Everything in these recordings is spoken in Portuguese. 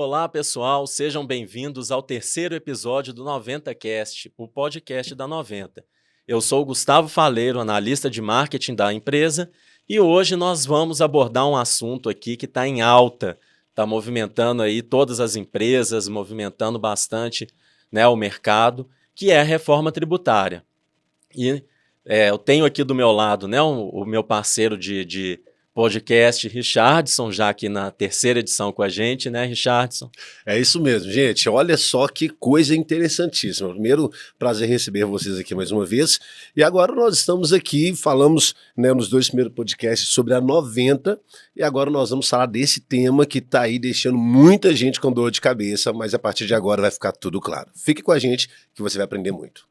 Olá, pessoal, sejam bem-vindos ao terceiro episódio do 90Cast, o podcast da 90. Eu sou o Gustavo Faleiro, analista de marketing da empresa, e hoje nós vamos abordar um assunto aqui que está em alta, está movimentando aí todas as empresas, movimentando bastante, né, o mercado, que é a reforma tributária. E eu tenho aqui do meu lado, né, o meu parceiro de podcast, Richardson, já aqui na terceira edição com a gente, né, Richardson? É isso mesmo, gente. Olha só que coisa interessantíssima. Primeiro, prazer receber vocês aqui mais uma vez. E agora nós estamos aqui, falamos, né, nos dois primeiros podcasts sobre a 90, e agora nós vamos falar desse tema que está aí deixando muita gente com dor de cabeça, mas a partir de agora vai ficar tudo claro. Fique com a gente que você vai aprender muito.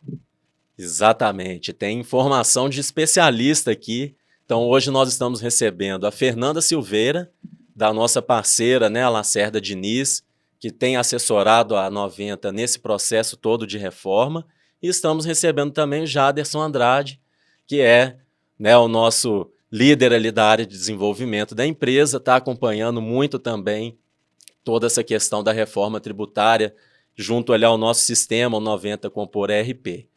Exatamente, tem informação de especialista aqui. Então hoje nós estamos recebendo a Fernanda Silveira, da nossa parceira, né, a Lacerda Diniz, que tem assessorado a 90 nesse processo todo de reforma, e estamos recebendo também o Jaderson Andrade, que é, né, o nosso líder ali da área de desenvolvimento da empresa, está acompanhando muito também toda essa questão da reforma tributária, junto ali ao nosso sistema, o 90 Compor ERP.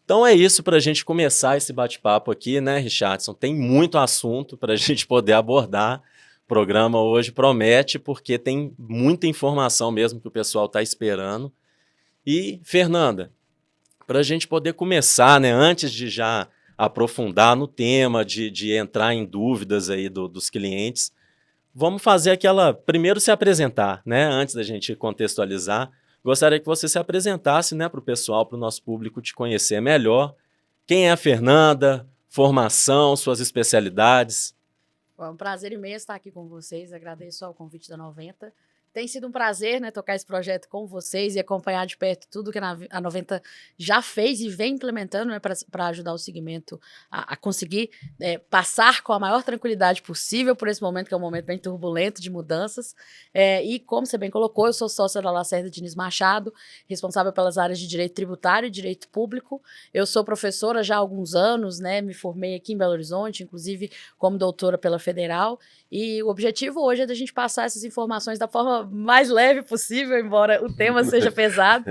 Então é isso para a gente começar esse bate-papo aqui, né, Richardson? Tem muito assunto para a gente poder abordar. O programa hoje promete, porque tem muita informação mesmo que o pessoal está esperando. E, Fernanda, para a gente poder começar, né, antes de já aprofundar no tema, de entrar em dúvidas aí dos clientes, vamos fazer aquela. Primeiro se apresentar, né, antes da gente contextualizar. Gostaria que você se apresentasse, né, para o pessoal, para o nosso público te conhecer melhor. Quem é a Fernanda? Formação, suas especialidades. Bom, é um prazer imenso estar aqui com vocês. Agradeço ao convite da 90. Tem sido um prazer, né, tocar esse projeto com vocês e acompanhar de perto tudo que a 90 já fez e vem implementando, né, para ajudar o segmento a conseguir passar com a maior tranquilidade possível por esse momento, que é um momento bem turbulento de mudanças. E como você bem colocou, eu sou sócia da Lacerda Diniz Machado, responsável pelas áreas de direito tributário e direito público. Eu sou professora já há alguns anos, né, me formei aqui em Belo Horizonte, inclusive como doutora pela Federal. E o objetivo hoje é da gente passar essas informações da forma mais leve possível, embora o tema seja pesado,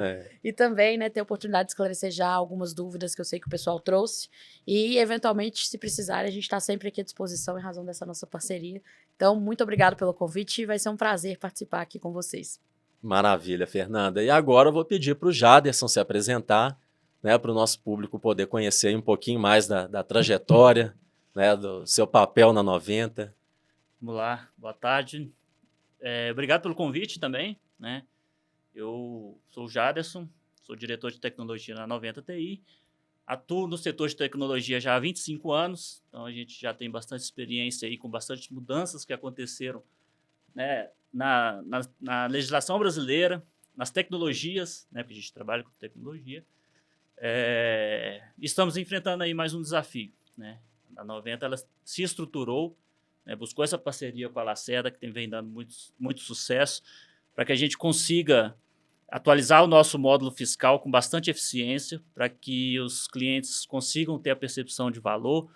e também, né, ter a oportunidade de esclarecer já algumas dúvidas que eu sei que o pessoal trouxe, e eventualmente, se precisar, a gente está sempre aqui à disposição em razão dessa nossa parceria. Então, muito obrigado pelo convite, vai ser um prazer participar aqui com vocês. Maravilha, Fernanda. E agora eu vou pedir para o Jaderson se apresentar, né, para o nosso público poder conhecer um pouquinho mais da trajetória, né, do seu papel na 90. Vamos lá, boa tarde. Obrigado pelo convite também, né? Eu sou o Jaderson, sou diretor de tecnologia na 90 TI, atuo no setor de tecnologia já há 25 anos, então a gente já tem bastante experiência aí com bastante mudanças que aconteceram, né, na legislação brasileira, nas tecnologias, né, porque a gente trabalha com tecnologia. Estamos enfrentando aí mais um desafio, né? A 90 ela se estruturou, buscou essa parceria com a Lacerda, que vem dando muito sucesso, para que a gente consiga atualizar o nosso módulo fiscal com bastante eficiência, para que os clientes consigam ter a percepção de valor,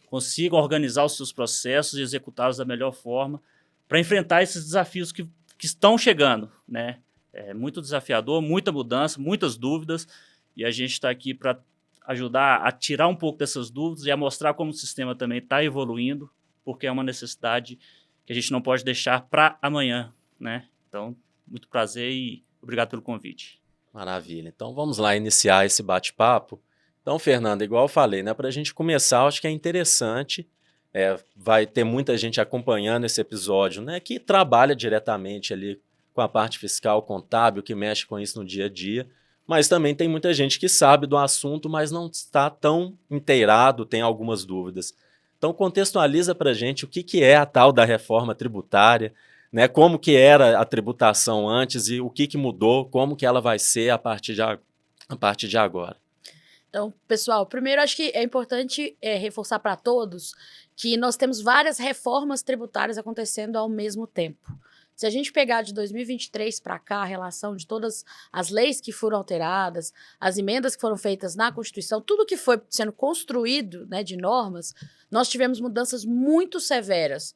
consigam organizar os seus processos e executá-los da melhor forma, para enfrentar esses desafios que estão chegando, né? É muito desafiador, muita mudança, muitas dúvidas, e a gente está aqui para ajudar a tirar um pouco dessas dúvidas e a mostrar como o sistema também está evoluindo, porque é uma necessidade que a gente não pode deixar para amanhã, né? Então, muito prazer e obrigado pelo convite. Maravilha. Então, vamos lá iniciar esse bate-papo. Então, Fernanda, igual eu falei, né, para a gente começar, eu acho que é interessante, vai ter muita gente acompanhando esse episódio, né, que trabalha diretamente ali com a parte fiscal, contábil, que mexe com isso no dia a dia, mas também tem muita gente que sabe do assunto, mas não está tão inteirado, tem algumas dúvidas. Então, contextualiza para a gente o que é a tal da reforma tributária, né? Como que era a tributação antes e o que mudou, como que ela vai ser a partir de agora. Então, pessoal, primeiro acho que é importante reforçar para todos que nós temos várias reformas tributárias acontecendo ao mesmo tempo. Se a gente pegar de 2023 para cá, a relação de todas as leis que foram alteradas, as emendas que foram feitas na Constituição, tudo que foi sendo construído, né, de normas, nós tivemos mudanças muito severas,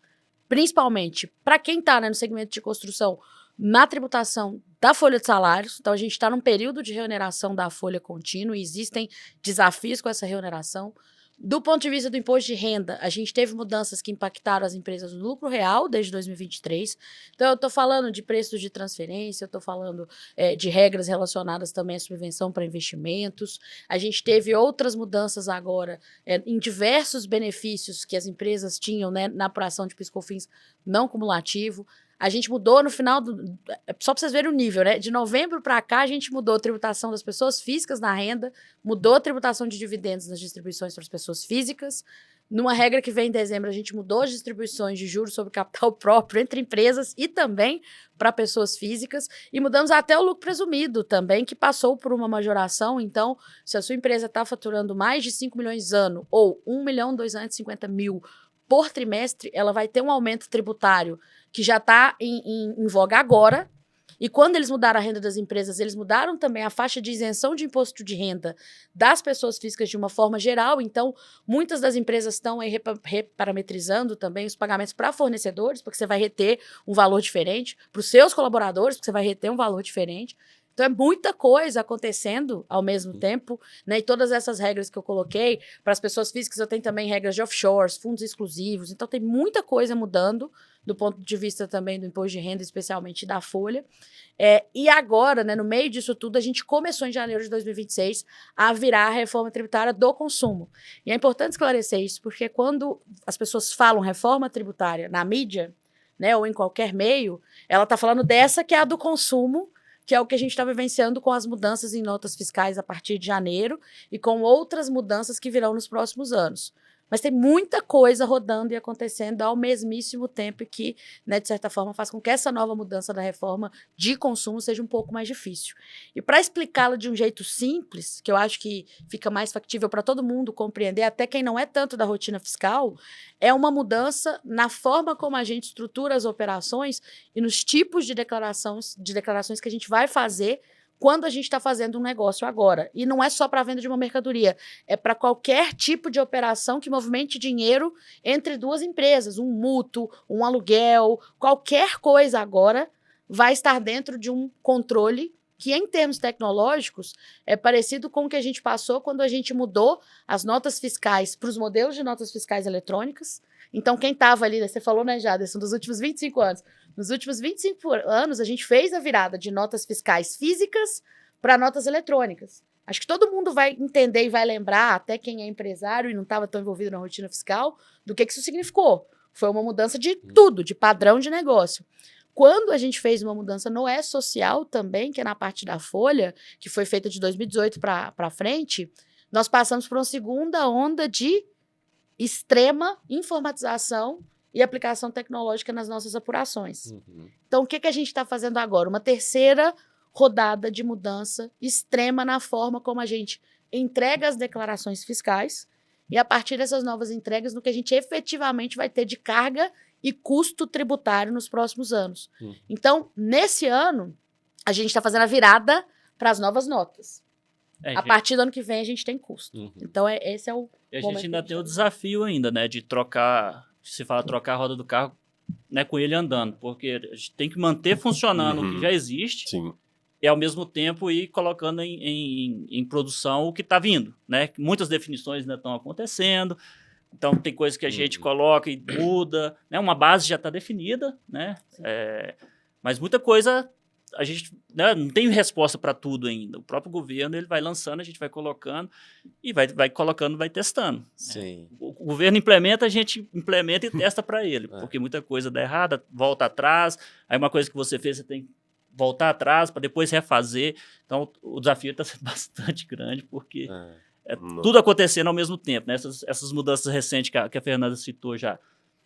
principalmente para quem está, né, no segmento de construção, na tributação da folha de salários. Então, a gente está num período de reoneração da folha contínua e existem desafios com essa reoneração. Do ponto de vista do imposto de renda, a gente teve mudanças que impactaram as empresas no lucro real desde 2023. Então, eu estou falando de preços de transferência, eu estou falando de regras relacionadas também à subvenção para investimentos. A gente teve outras mudanças agora em diversos benefícios que as empresas tinham, né, na apuração de PIS/COFINS não cumulativo. A gente mudou no final do... Só para vocês verem o nível, né? De novembro para cá, a gente mudou a tributação das pessoas físicas na renda, mudou a tributação de dividendos nas distribuições para as pessoas físicas. Numa regra que vem em dezembro, a gente mudou as distribuições de juros sobre capital próprio entre empresas e também para pessoas físicas. E mudamos até o lucro presumido também, que passou por uma majoração. Então, se a sua empresa está faturando mais de 5 milhões ano ou 1.250.000 por trimestre, ela vai ter um aumento tributário que já está em voga agora. E quando eles mudaram a renda das empresas, eles mudaram também a faixa de isenção de imposto de renda das pessoas físicas de uma forma geral. Então, muitas das empresas estão aí reparametrizando também os pagamentos para fornecedores, porque você vai reter um valor diferente, para os seus colaboradores, porque você vai reter um valor diferente. Então, é muita coisa acontecendo ao mesmo tempo, né? E todas essas regras que eu coloquei, para as pessoas físicas, eu tenho também regras de offshores, fundos exclusivos. Então, tem muita coisa mudando do ponto de vista também do imposto de renda, especialmente da folha. E agora, né, no meio disso tudo, a gente começou em janeiro de 2026 a virar a reforma tributária do consumo. E é importante esclarecer isso, porque quando as pessoas falam reforma tributária na mídia, né, ou em qualquer meio, ela está falando dessa que é a do consumo, que é o que a gente está vivenciando com as mudanças em notas fiscais a partir de janeiro e com outras mudanças que virão nos próximos anos. Mas tem muita coisa rodando e acontecendo ao mesmíssimo tempo que, né, de certa forma, faz com que essa nova mudança da reforma de consumo seja um pouco mais difícil. E para explicá-la de um jeito simples, que eu acho que fica mais factível para todo mundo compreender, até quem não é tanto da rotina fiscal, é uma mudança na forma como a gente estrutura as operações e nos tipos de declarações que a gente vai fazer quando a gente está fazendo um negócio agora. E não é só para a venda de uma mercadoria, é para qualquer tipo de operação que movimente dinheiro entre duas empresas, um mútuo, um aluguel, qualquer coisa agora vai estar dentro de um controle que, em termos tecnológicos, é parecido com o que a gente passou quando a gente mudou as notas fiscais para os modelos de notas fiscais eletrônicas. Então, quem estava ali, você falou, né, Jaderson, dos últimos 25 anos. Nos últimos 25 anos, a gente fez a virada de notas fiscais físicas para notas eletrônicas. Acho que todo mundo vai entender e vai lembrar, até quem é empresário e não estava tão envolvido na rotina fiscal, do que isso significou. Foi uma mudança de tudo, de padrão de negócio. Quando a gente fez uma mudança no E-Social também, que é na parte da folha, que foi feita de 2018 para frente, nós passamos por uma segunda onda de extrema informatização e aplicação tecnológica nas nossas apurações. Então, o que a gente está fazendo agora? Uma terceira rodada de mudança extrema na forma como a gente entrega as declarações fiscais e, a partir dessas novas entregas, no que a gente efetivamente vai ter de carga e custo tributário nos próximos anos. Então, nesse ano, a gente está fazendo a virada para as novas notas. A partir do ano que vem, a gente tem custo. Então, esse é o E a gente ainda tem o desafio ainda, né, de trocar, se fala trocar a roda do carro, né, com ele andando, porque a gente tem que manter funcionando o que já existe. Sim. E, ao mesmo tempo, ir colocando em produção o que está vindo, né? Muitas definições ainda estão acontecendo, então tem coisas que a gente coloca e muda, né? Uma base já está definida, né? Mas muita coisa a gente, né, não tem resposta para tudo ainda. O próprio governo ele vai lançando, a gente vai colocando e vai colocando, vai testando. Sim. O governo implementa, a gente implementa e testa para ele, porque muita coisa dá errada, volta atrás, aí uma coisa que você fez, você tem que voltar atrás para depois refazer. Então, o desafio está sendo bastante grande, porque tudo acontecendo ao mesmo tempo, né? Essas mudanças recentes que a Fernanda citou já,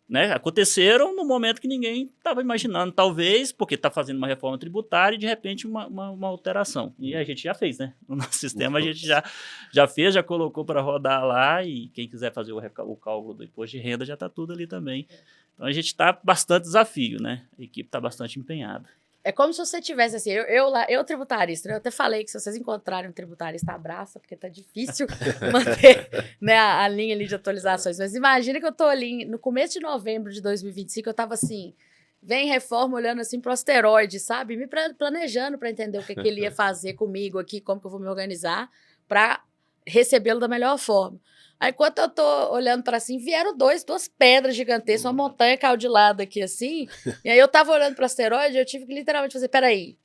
né? Aconteceram no momento que ninguém estava imaginando, talvez, porque está fazendo uma reforma tributária e, de repente, uma alteração. E a gente já fez, né? No nosso sistema, a gente já fez, já colocou para rodar lá, e quem quiser fazer o cálculo do imposto de renda já está tudo ali também. Então, a gente está bastante desafio, né? A equipe está bastante empenhada. É como se você tivesse assim, eu tributarista, eu até falei que se vocês encontrarem um tributarista, abraça, porque tá difícil manter, né, a linha ali de atualizações. Mas imagina que eu tô ali no começo de novembro de 2025, eu tava assim, vem reforma olhando assim pro asteroide, sabe? Me planejando para entender o que ele ia fazer comigo aqui, como que eu vou me organizar para recebê-lo da melhor forma. Aí, enquanto eu tô olhando para assim, vieram duas pedras gigantescas, uma montanha caiu de lado aqui assim, e aí eu tava olhando pro asteroide, eu tive que literalmente fazer, peraí,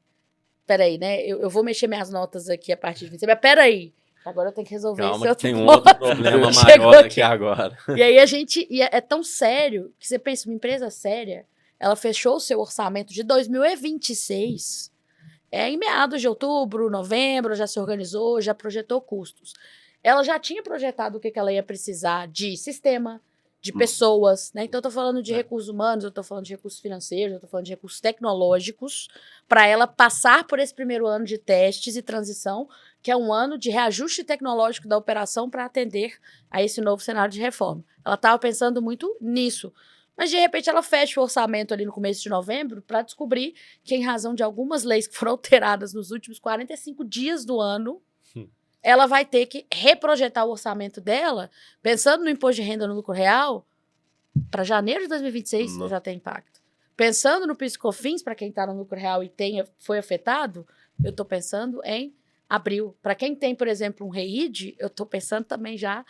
né? Eu vou mexer minhas notas aqui a partir de 26, mas peraí, agora eu tenho que resolver esse Calma, que outro tem um ponto. outro problema Chegou maior aqui aqui agora. E aí é tão sério que você pensa, uma empresa séria, ela fechou o seu orçamento de 2026 em meados de outubro, novembro, já se organizou, já projetou custos. Ela já tinha projetado o que ela ia precisar de sistema, de pessoas, né? Então, eu estou falando de recursos humanos, eu estou falando de recursos financeiros, eu estou falando de recursos tecnológicos, para ela passar por esse primeiro ano de testes e transição, que é um ano de reajuste tecnológico da operação para atender a esse novo cenário de reforma. Ela estava pensando muito nisso. Mas, de repente, ela fecha o orçamento ali no começo de novembro para descobrir que, em razão de algumas leis que foram alteradas nos últimos 45 dias do ano, ela vai ter que reprojetar o orçamento dela, pensando no imposto de renda no lucro real, para janeiro de 2026 já tem impacto. Pensando no PIS/COFINS, para quem está no lucro real e foi afetado, eu estou pensando em abril. Para quem tem, por exemplo, um REID, eu estou pensando também já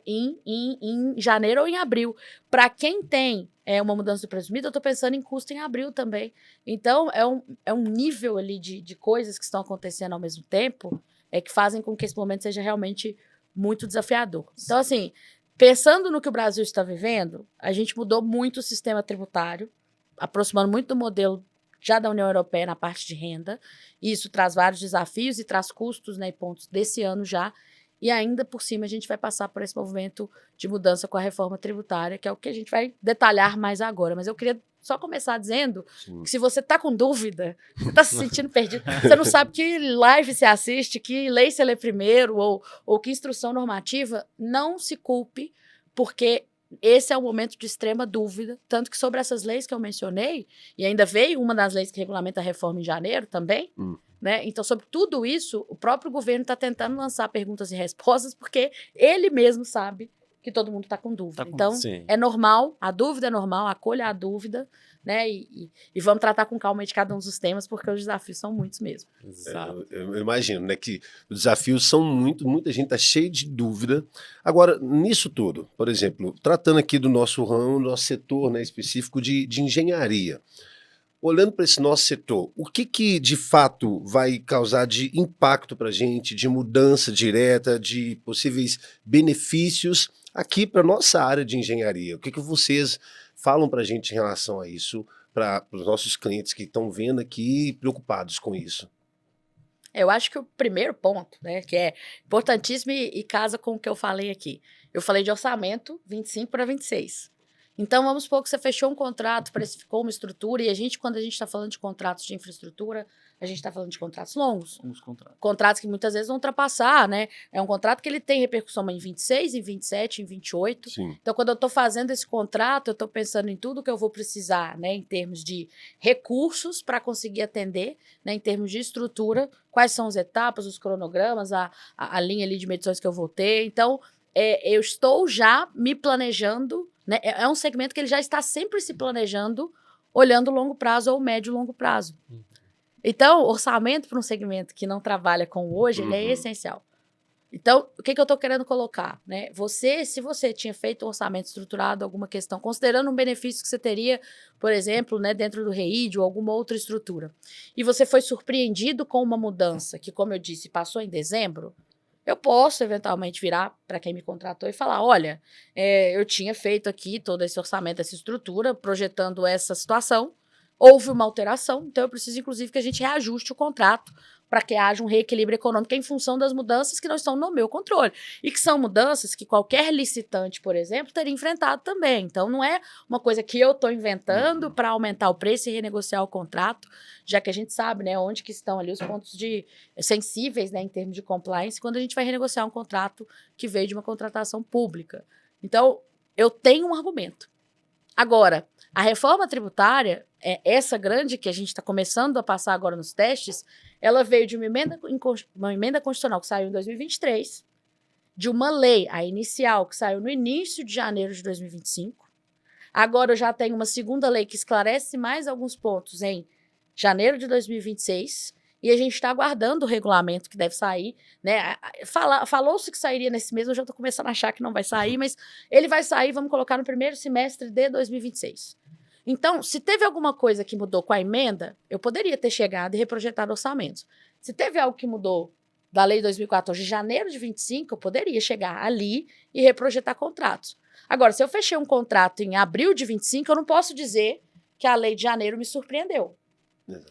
em janeiro ou em abril. Para quem tem uma mudança do presumido, eu estou pensando em custo em abril também. Então, é um nível ali de coisas que estão acontecendo ao mesmo tempo que fazem com que esse momento seja realmente muito desafiador. Então, assim, pensando no que o Brasil está vivendo, a gente mudou muito o sistema tributário, aproximando muito do modelo já da União Europeia na parte de renda. Isso traz vários desafios e traz custos, né, e pontos desse ano já. E ainda por cima a gente vai passar por esse movimento de mudança com a reforma tributária, que é o que a gente vai detalhar mais agora. Mas eu queria só começar dizendo que se você está com dúvida, você está se sentindo perdido, você não sabe que live você assiste, que lei você lê primeiro ou que instrução normativa, não se culpe, porque esse é um momento de extrema dúvida, tanto que sobre essas leis que eu mencionei, e ainda veio uma das leis que regulamenta a reforma em janeiro também, né? Então, sobre tudo isso, o próprio governo está tentando lançar perguntas e respostas, porque ele mesmo sabe que todo mundo está com dúvida. Então, é normal, a dúvida é normal, acolha a dúvida, né? E vamos tratar com calma de cada um dos temas, porque os desafios são muitos mesmo. Eu imagino, né, que os desafios são muita gente está cheia de dúvida. Agora, nisso tudo, por exemplo, tratando aqui do nosso ramo, nosso setor, né, específico de engenharia, olhando para esse nosso setor, o que de fato vai causar de impacto para a gente, de mudança direta, de possíveis benefícios aqui para a nossa área de engenharia? O que vocês falam para a gente em relação a isso, para os nossos clientes que estão vendo aqui preocupados com isso? Eu acho que o primeiro ponto, né, que é importantíssimo e casa com o que eu falei aqui. Eu falei de orçamento 25 para 26. Então, vamos supor que você fechou um contrato, precificou uma estrutura, e quando a gente está falando de contratos de infraestrutura, a gente está falando de contratos longos. Contratos que muitas vezes vão ultrapassar, né? É um contrato que ele tem repercussão em 26, em 27, em 28. Sim. Então, quando eu estou fazendo esse contrato, eu estou pensando em tudo que eu vou precisar, né? Em termos de recursos para conseguir atender, né? Em termos de estrutura, quais são as etapas, os cronogramas, a linha ali de medições que eu vou ter. Então, eu estou já me planejando, né? É um segmento que ele já está sempre se planejando, olhando longo prazo ou médio e longo prazo. Então, orçamento para um segmento que não trabalha com hoje, ele é essencial. Então, o que eu estou querendo colocar? Né? Se você tinha feito um orçamento estruturado, alguma questão, considerando um benefício que você teria, por exemplo, né, dentro do REID ou alguma outra estrutura, e você foi surpreendido com uma mudança que, como eu disse, passou em dezembro, eu posso eventualmente virar para quem me contratou e falar, olha, eu tinha feito aqui todo esse orçamento, essa estrutura, projetando essa situação, houve uma alteração, então eu preciso, inclusive, que a gente reajuste o contrato para que haja um reequilíbrio econômico em função das mudanças que não estão no meu controle. E que são mudanças que qualquer licitante, por exemplo, teria enfrentado também. Então, não é uma coisa que eu estou inventando para aumentar o preço e renegociar o contrato, já que a gente sabe, né, onde que estão ali os pontos sensíveis, né, em termos de compliance, quando a gente vai renegociar um contrato que veio de uma contratação pública. Então, eu tenho um argumento. Agora, a reforma tributária, essa grande que a gente está começando a passar agora nos testes, ela veio de uma emenda constitucional que saiu em 2023, de uma lei, a inicial, que saiu no início de janeiro de 2025. Agora eu já tenho uma segunda lei que esclarece mais alguns pontos em janeiro de 2026, e a gente está aguardando o regulamento que deve sair, né? Falou-se que sairia nesse mês, eu já estou começando a achar que não vai sair, mas ele vai sair, vamos colocar no primeiro semestre de 2026. Então, se teve alguma coisa que mudou com a emenda, eu poderia ter chegado e reprojetado orçamentos. Se teve algo que mudou da lei 2014 de janeiro de 25, eu poderia chegar ali e reprojetar contratos. Agora, se eu fechei um contrato em abril de 25, eu não posso dizer que a lei de janeiro me surpreendeu.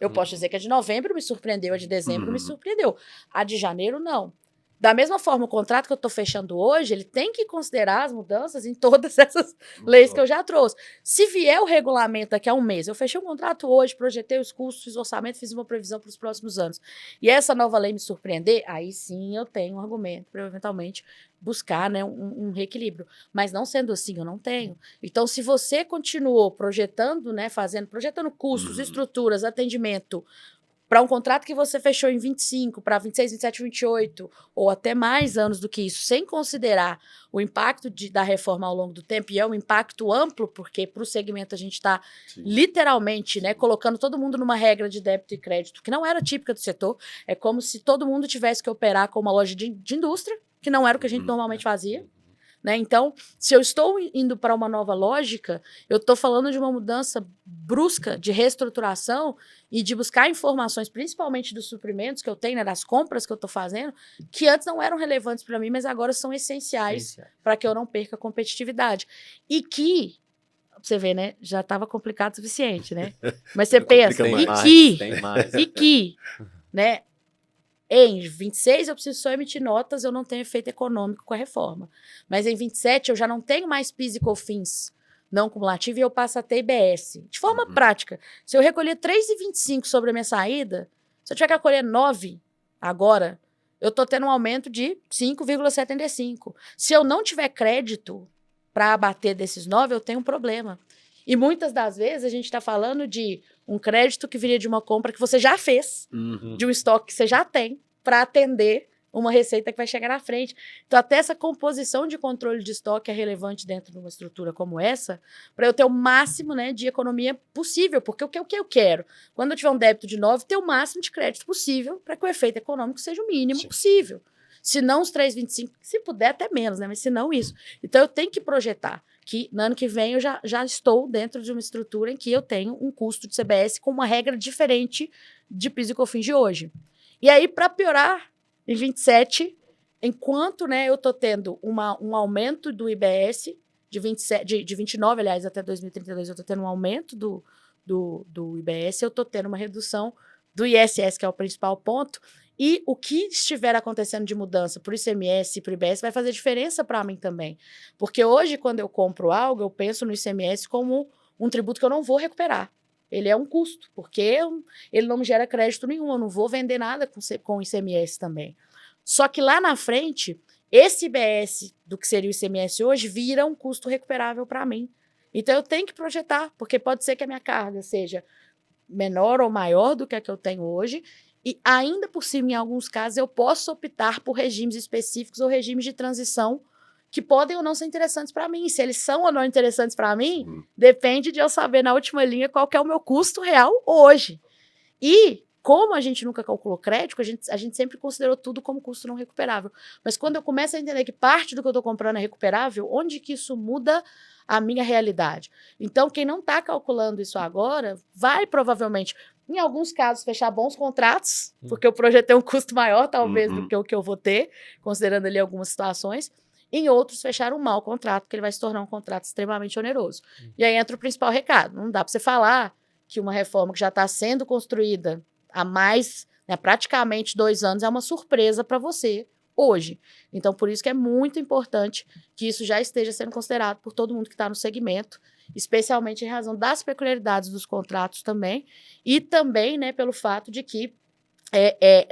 Eu posso dizer que a de novembro me surpreendeu, a de dezembro me surpreendeu. A de janeiro, não. Da mesma forma, o contrato que eu estou fechando hoje, ele tem que considerar as mudanças em todas essas leis que eu já trouxe. Se vier o regulamento daqui a um mês, eu fechei um contrato hoje, projetei os custos, fiz o orçamento, fiz uma previsão para os próximos anos, e essa nova lei me surpreender, aí sim eu tenho um argumento para eventualmente buscar, né, um reequilíbrio. Mas não sendo assim, eu não tenho. Então, se você continuou projetando, né, projetando custos, estruturas, atendimento, para um contrato que você fechou em 25, para 26, 27, 28, ou até mais anos do que isso, sem considerar o impacto da reforma ao longo do tempo, e é um impacto amplo, porque para o segmento a gente está literalmente, né, colocando todo mundo numa regra de débito e crédito que não era típica do setor. É como se todo mundo tivesse que operar com uma loja de indústria, que não era o que a gente normalmente fazia. Né? Então, se eu estou indo para uma nova lógica, eu estou falando de uma mudança brusca de reestruturação e de buscar informações, principalmente dos suprimentos que eu tenho, né, das compras que eu estou fazendo, que antes não eram relevantes para mim, mas agora são essenciais para que eu não perca a competitividade. E que, você vê, né, já estava complicado o suficiente, né? Mas você pensa, e que, né? Em 26, eu preciso só emitir notas, eu não tenho efeito econômico com a reforma. Mas em 27, eu já não tenho mais PIS e COFINS não cumulativo e eu passo a ter IBS. De forma prática, se eu recolher 3,25 sobre a minha saída, se eu tiver que recolher 9 agora, eu estou tendo um aumento de 5,75. Se eu não tiver crédito para abater desses 9, eu tenho um problema. E muitas das vezes a gente está falando de um crédito que viria de uma compra que você já fez, de um estoque que você já tem, para atender uma receita que vai chegar na frente. Então, até essa composição de controle de estoque é relevante dentro de uma estrutura como essa, para eu ter o máximo, né, de economia possível, porque o que eu quero? Quando eu tiver um débito de 9, ter o máximo de crédito possível para que o efeito econômico seja o mínimo possível. Se não os 3,25, se puder até menos, né? Mas se não isso. Então, eu tenho que projetar que no ano que vem eu já estou dentro de uma estrutura em que eu tenho um custo de CBS com uma regra diferente de PIS e COFINS de hoje. E aí, para piorar, em 27, enquanto, né, eu estou tendo um aumento do IBS de 29, aliás, até 2032, eu estou tendo um aumento do IBS, eu estou tendo uma redução do ISS, que é o principal ponto. E o que estiver acontecendo de mudança por ICMS e por IBS vai fazer diferença para mim também. Porque hoje, quando eu compro algo, eu penso no ICMS como um tributo que eu não vou recuperar. Ele é um custo, porque ele não me gera crédito nenhum, eu não vou vender nada com ICMS também. Só que lá na frente, esse IBS do que seria o ICMS hoje vira um custo recuperável para mim. Então eu tenho que projetar, porque pode ser que a minha carga seja menor ou maior do que a que eu tenho hoje, e ainda por cima, em alguns casos, eu posso optar por regimes específicos ou regimes de transição que podem ou não ser interessantes para mim. Se eles são ou não interessantes para mim, depende de eu saber na última linha qual que é o meu custo real hoje. E, como a gente nunca calculou crédito, a gente sempre considerou tudo como custo não recuperável. Mas quando eu começo a entender que parte do que eu estou comprando é recuperável, onde que isso muda a minha realidade? Então, quem não está calculando isso agora, vai provavelmente, em alguns casos, fechar bons contratos, porque eu projetei um custo maior, talvez, do que o que eu vou ter, considerando ali algumas situações. Em outros, fechar um mau contrato, porque ele vai se tornar um contrato extremamente oneroso. E aí entra o principal recado. Não dá para você falar que uma reforma que já está sendo construída há mais, né, praticamente 2 anos, é uma surpresa para você hoje. Então, por isso que é muito importante que isso já esteja sendo considerado por todo mundo que está no segmento, especialmente em razão das peculiaridades dos contratos também, e também, né, pelo fato de que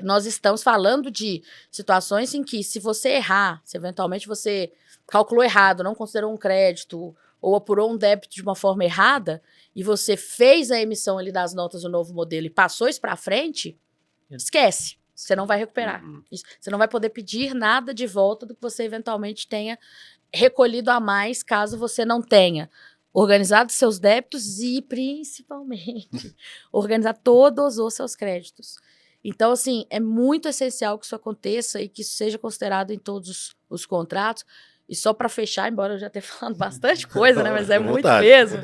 nós estamos falando de situações em que, se você errar, se eventualmente você calculou errado, não considerou um crédito ou apurou um débito de uma forma errada, e você fez a emissão ali das notas do novo modelo e passou isso para frente, esquece. Você não vai recuperar. Você não vai poder pedir nada de volta do que você eventualmente tenha recolhido a mais, caso você não tenha organizar seus débitos e, principalmente, organizar todos os seus créditos. Então, assim, é muito essencial que isso aconteça e que isso seja considerado em todos os contratos. E só para fechar, embora eu já tenha falado bastante coisa, né, mas é muito mesmo.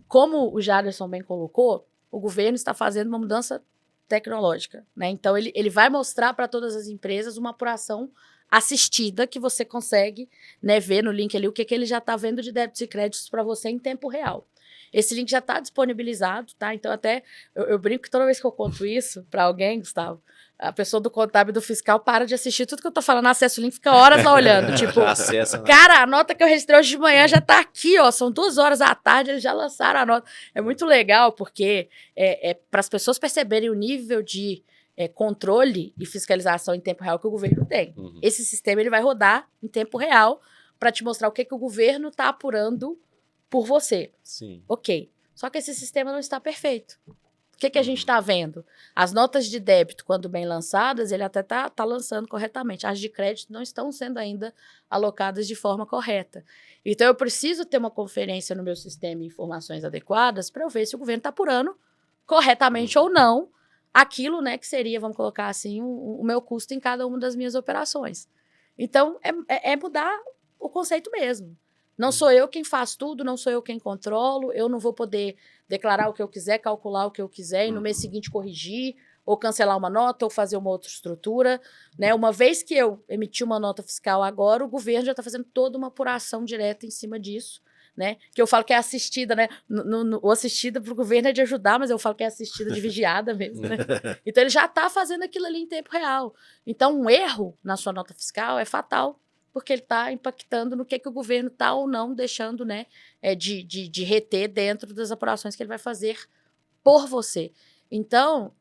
Como o Jaderson bem colocou, o governo está fazendo uma mudança tecnológica, né? Então, ele vai mostrar para todas as empresas uma apuração assistida que você consegue, né, ver no link ali o que ele já está vendo de débitos e créditos para você em tempo real. Esse link já está disponibilizado, tá? Então, até eu brinco que toda vez que eu conto isso para alguém, Gustavo, a pessoa do contábil e do fiscal para de assistir tudo que eu tô falando, acessa o link, fica horas lá olhando. Tipo, Acessa, né? cara, a nota que eu registrei hoje de manhã já tá aqui, ó. São 2 horas da tarde, eles já lançaram a nota. É muito legal, porque para as pessoas perceberem o nível de controle e fiscalização em tempo real que o governo tem. Uhum. Esse sistema ele vai rodar em tempo real para te mostrar o que o governo está apurando por você. Sim. Ok. Só que esse sistema não está perfeito. O que a gente está vendo? As notas de débito, quando bem lançadas, ele até tá lançando corretamente. As de crédito não estão sendo ainda alocadas de forma correta. Então, eu preciso ter uma conferência no meu sistema e informações adequadas para eu ver se o governo está apurando corretamente ou não aquilo, né, que seria, vamos colocar assim, o meu custo em cada uma das minhas operações. Então, é mudar o conceito mesmo. Não sou eu quem faz tudo, não sou eu quem controlo, eu não vou poder declarar o que eu quiser, calcular o que eu quiser e no mês seguinte corrigir, ou cancelar uma nota, ou fazer uma outra estrutura, né? Uma vez que eu emiti uma nota fiscal agora, o governo já está fazendo toda uma apuração direta em cima disso, né? Que eu falo que é assistida, né? O assistida para o governo é de ajudar, mas eu falo que é assistida de vigiada mesmo, né? Então, ele já está fazendo aquilo ali em tempo real. Então, um erro na sua nota fiscal é fatal, porque ele está impactando no que o governo está ou não deixando, né, de reter dentro das apurações que ele vai fazer por você. Então,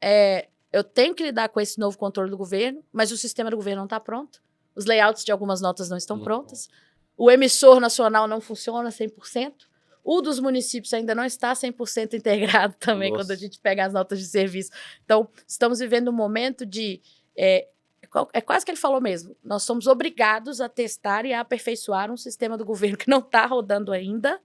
eu tenho que lidar com esse novo controle do governo, mas o sistema do governo não está pronto. Os layouts de algumas notas não estão prontas. O emissor nacional não funciona 100%. O dos municípios ainda não está 100% integrado também, quando a gente pega as notas de serviço. Então, estamos vivendo um momento de... É quase que ele falou mesmo. Nós somos obrigados a testar e a aperfeiçoar um sistema do governo que não está rodando ainda,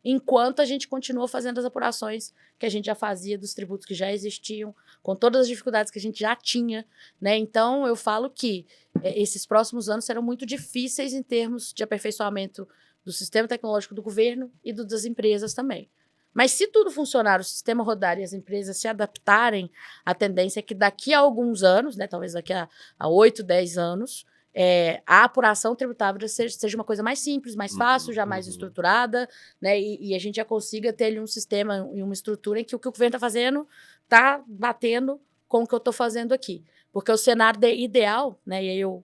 enquanto a gente continua fazendo as apurações que a gente já fazia dos tributos que já existiam, com todas as dificuldades que a gente já tinha, né? Então, eu falo que esses próximos anos serão muito difíceis em termos de aperfeiçoamento do sistema tecnológico do governo e das empresas também. Mas se tudo funcionar, o sistema rodar e as empresas se adaptarem, a tendência é que daqui a alguns anos, né, talvez daqui a 8, 10 anos, a apuração tributável seja uma coisa mais simples, mais fácil, já mais estruturada, né, e a gente já consiga ter ali um sistema e uma estrutura em que o governo está fazendo está batendo com o que eu estou fazendo aqui. Porque o cenário ideal, né, e aí eu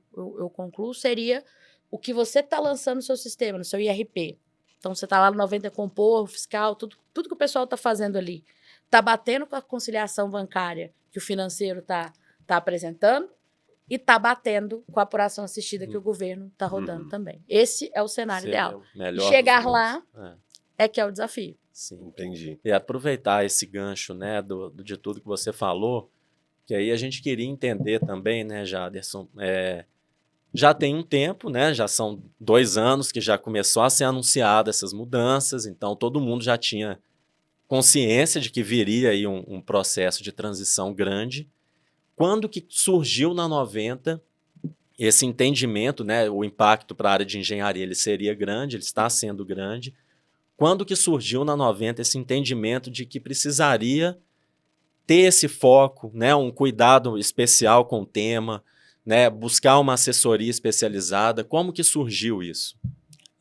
concluo, seria o que você está lançando no seu sistema, no seu IRP. Então, você está lá no 90 Compor, fiscal, tudo que o pessoal está fazendo ali. Está batendo com a conciliação bancária que o financeiro está apresentando e está batendo com a apuração assistida que o governo está rodando também. Esse é o cenário ideal. E chegar lá que é o desafio. Sim, entendi. E aproveitar esse gancho, né, de tudo que você falou, que aí a gente queria entender também, né, Jaderson, já tem um tempo, né? Já são 2 anos que já começou a ser anunciada essas mudanças, então todo mundo já tinha consciência de que viria aí um processo de transição grande. Quando que surgiu na 90 esse entendimento, né? O impacto para a área de engenharia ele seria grande, ele está sendo grande. Quando que surgiu na 90 esse entendimento de que precisaria ter esse foco, né? Um cuidado especial com o tema, né, buscar uma assessoria especializada? Como que surgiu isso?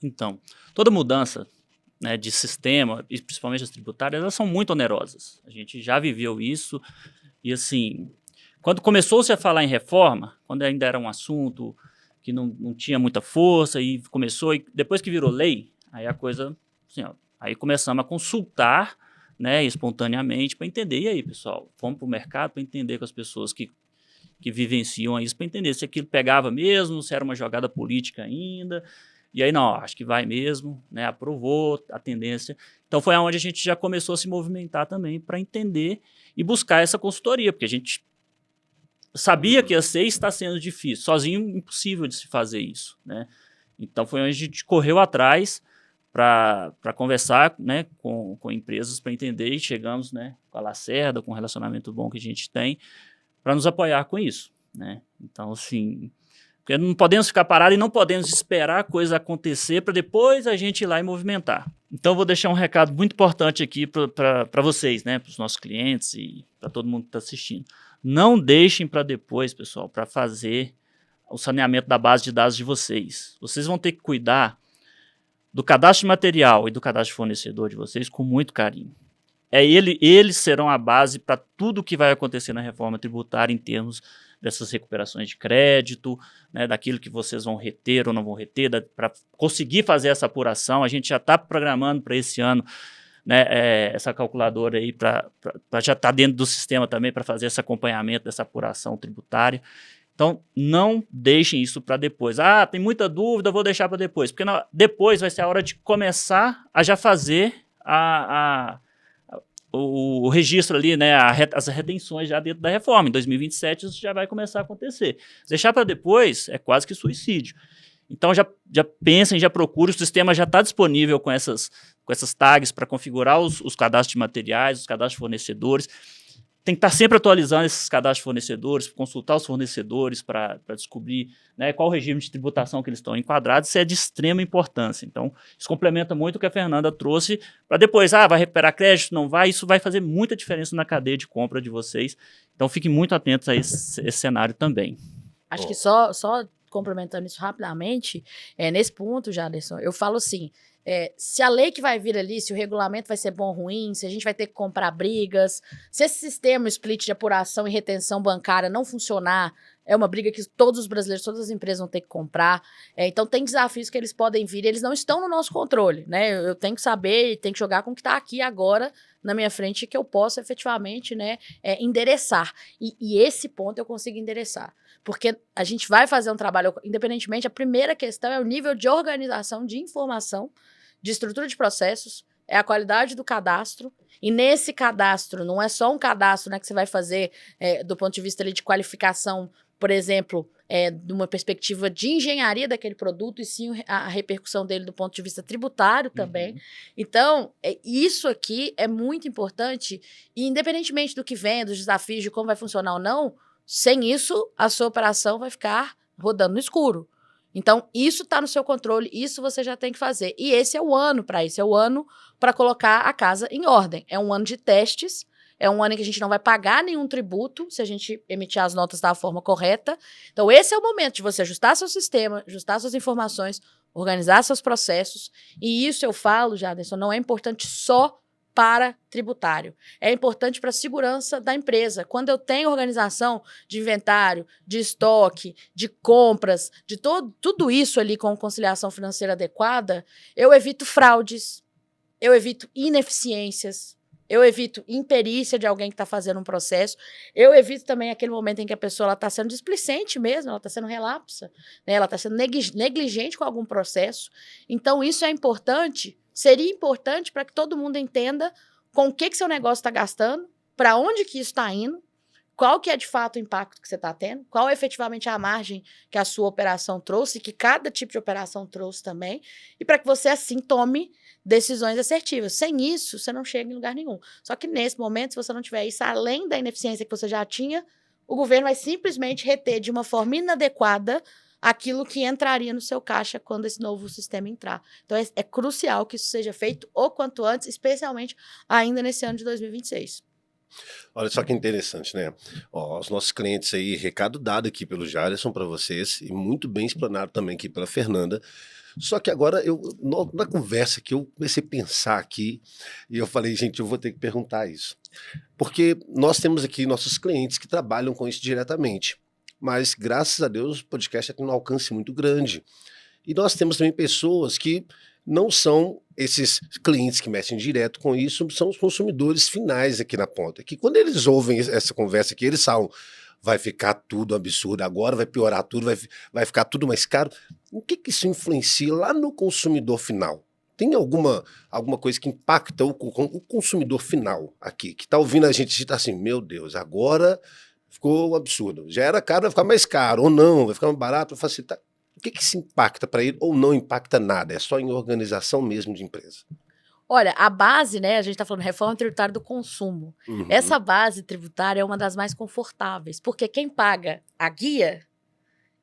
Então, toda mudança, né, de sistema, e principalmente as tributárias, elas são muito onerosas. A gente já viveu isso e, assim, quando começou-se a falar em reforma, quando ainda era um assunto que não tinha muita força e começou, e depois que virou lei, aí a coisa, assim, ó, aí começamos a consultar, né, espontaneamente para entender. E aí, pessoal, fomos para o mercado para entender com as pessoas que vivenciam isso, para entender se aquilo pegava mesmo, se era uma jogada política ainda. E aí, não, acho que vai mesmo, né? Aprovou a tendência. Então, foi onde a gente já começou a se movimentar também para entender e buscar essa consultoria, porque a gente sabia que ia ser e está sendo difícil. Sozinho, impossível de se fazer isso, né? Então, foi onde a gente correu atrás para conversar, né, com empresas para entender e chegamos, né, com a Lacerda, com o relacionamento bom que a gente tem, para nos apoiar com isso, né? Então, assim, porque não podemos ficar parados e não podemos esperar a coisa acontecer para depois a gente ir lá e movimentar. Então, eu vou deixar um recado muito importante aqui para vocês, né, para os nossos clientes e para todo mundo que está assistindo. Não deixem para depois, pessoal, para fazer o saneamento da base de dados de vocês. Vocês vão ter que cuidar do cadastro de material e do cadastro de fornecedor de vocês com muito carinho. Eles serão a base para tudo que vai acontecer na reforma tributária em termos dessas recuperações de crédito, né, daquilo que vocês vão reter ou não vão reter, para conseguir fazer essa apuração. A gente já está programando para esse ano, né, essa calculadora aí para já estar dentro do sistema também para fazer esse acompanhamento dessa apuração tributária. Então, não deixem isso para depois. Ah, tem muita dúvida, vou deixar para depois. Porque depois vai ser a hora de começar a já fazer o registro ali, né, as retenções já dentro da reforma. Em 2027 isso já vai começar a acontecer. Deixar para depois é quase que suicídio. Então, já pensem, já procurem. O sistema já está disponível com essas tags para configurar os cadastros de materiais, os cadastros de fornecedores. Tem que estar sempre atualizando esses cadastros de fornecedores, consultar os fornecedores para descobrir, né, qual o regime de tributação que eles estão enquadrados. Isso é de extrema importância. Então, isso complementa muito o que a Fernanda trouxe para depois, vai recuperar crédito, não vai. Isso vai fazer muita diferença na cadeia de compra de vocês. Então, fiquem muito atentos a esse cenário também. Acho que só complementando isso rapidamente, nesse ponto, Jaderson, eu falo assim, se a lei que vai vir ali, se o regulamento vai ser bom ou ruim, se a gente vai ter que comprar brigas, se esse sistema split de apuração e retenção bancária não funcionar, é uma briga que todos os brasileiros, todas as empresas vão ter que comprar. Então, tem desafios que eles podem vir, eles não estão no nosso controle, né? Eu tenho que saber e tenho que jogar com o que está aqui agora na minha frente, que eu posso efetivamente, né, endereçar. E esse ponto eu consigo endereçar. Porque a gente vai fazer um trabalho, independentemente, a primeira questão é o nível de organização de informação, de estrutura de processos, é a qualidade do cadastro. E nesse cadastro, não é só um cadastro, né, que você vai fazer do ponto de vista ali, de qualificação, por exemplo, de uma perspectiva de engenharia daquele produto, e sim a repercussão dele do ponto de vista tributário também. Uhum. Então, isso aqui é muito importante, e independentemente do que vem, dos desafios, de como vai funcionar ou não, sem isso, a sua operação vai ficar rodando no escuro. Então, isso está no seu controle, isso você já tem que fazer. E esse é o ano para isso, é o ano para colocar a casa em ordem. É um ano de testes, é um ano em que a gente não vai pagar nenhum tributo se a gente emitir as notas da forma correta. Então, esse é o momento de você ajustar seu sistema, ajustar suas informações, organizar seus processos. E isso eu falo, Jaderson, não é importante só para tributário. É importante para a segurança da empresa. Quando eu tenho organização de inventário, de estoque, de compras, de tudo isso ali com conciliação financeira adequada, eu evito fraudes, eu evito ineficiências, eu evito imperícia de alguém que está fazendo um processo, eu evito também aquele momento em que a pessoa está sendo displicente mesmo, ela está sendo relapsa, né? Ela está sendo negligente com algum processo. Então, isso é importante. Seria importante para que todo mundo entenda com o que seu negócio está gastando, para onde que isso está indo, qual que é de fato o impacto que você está tendo, qual é efetivamente a margem que a sua operação trouxe, que cada tipo de operação trouxe também, e para que você assim tome decisões assertivas. Sem isso, você não chega em lugar nenhum. Só que nesse momento, se você não tiver isso, além da ineficiência que você já tinha, o governo vai simplesmente reter de uma forma inadequada aquilo que entraria no seu caixa quando esse novo sistema entrar. Então, é crucial que isso seja feito o quanto antes, especialmente ainda nesse ano de 2026. Olha só que interessante, né? Os nossos clientes aí, recado dado aqui pelo Jaderson para vocês, e muito bem explanado também aqui pela Fernanda. Só que agora, na conversa que eu comecei a pensar aqui, e eu falei, gente, eu vou ter que perguntar isso. Porque nós temos aqui nossos clientes que trabalham com isso diretamente. Mas, graças a Deus, o podcast tem um alcance muito grande. E nós temos também pessoas que não são esses clientes que mexem direto com isso, são os consumidores finais aqui na ponta. Que quando eles ouvem essa conversa aqui, eles falam, vai ficar tudo absurdo agora, vai piorar tudo, vai ficar tudo mais caro. O que isso influencia lá no consumidor final? Tem alguma coisa que impacta o consumidor final aqui, que está ouvindo a gente está assim, meu Deus, agora ficou um absurdo. Já era caro, vai ficar mais caro, ou não, vai ficar mais barato, vai facilitar. O que se impacta para ele ou não impacta nada? É só em organização mesmo de empresa? Olha, a base, né, a gente está falando reforma tributária do consumo. Uhum. Essa base tributária é uma das mais confortáveis, porque quem paga a guia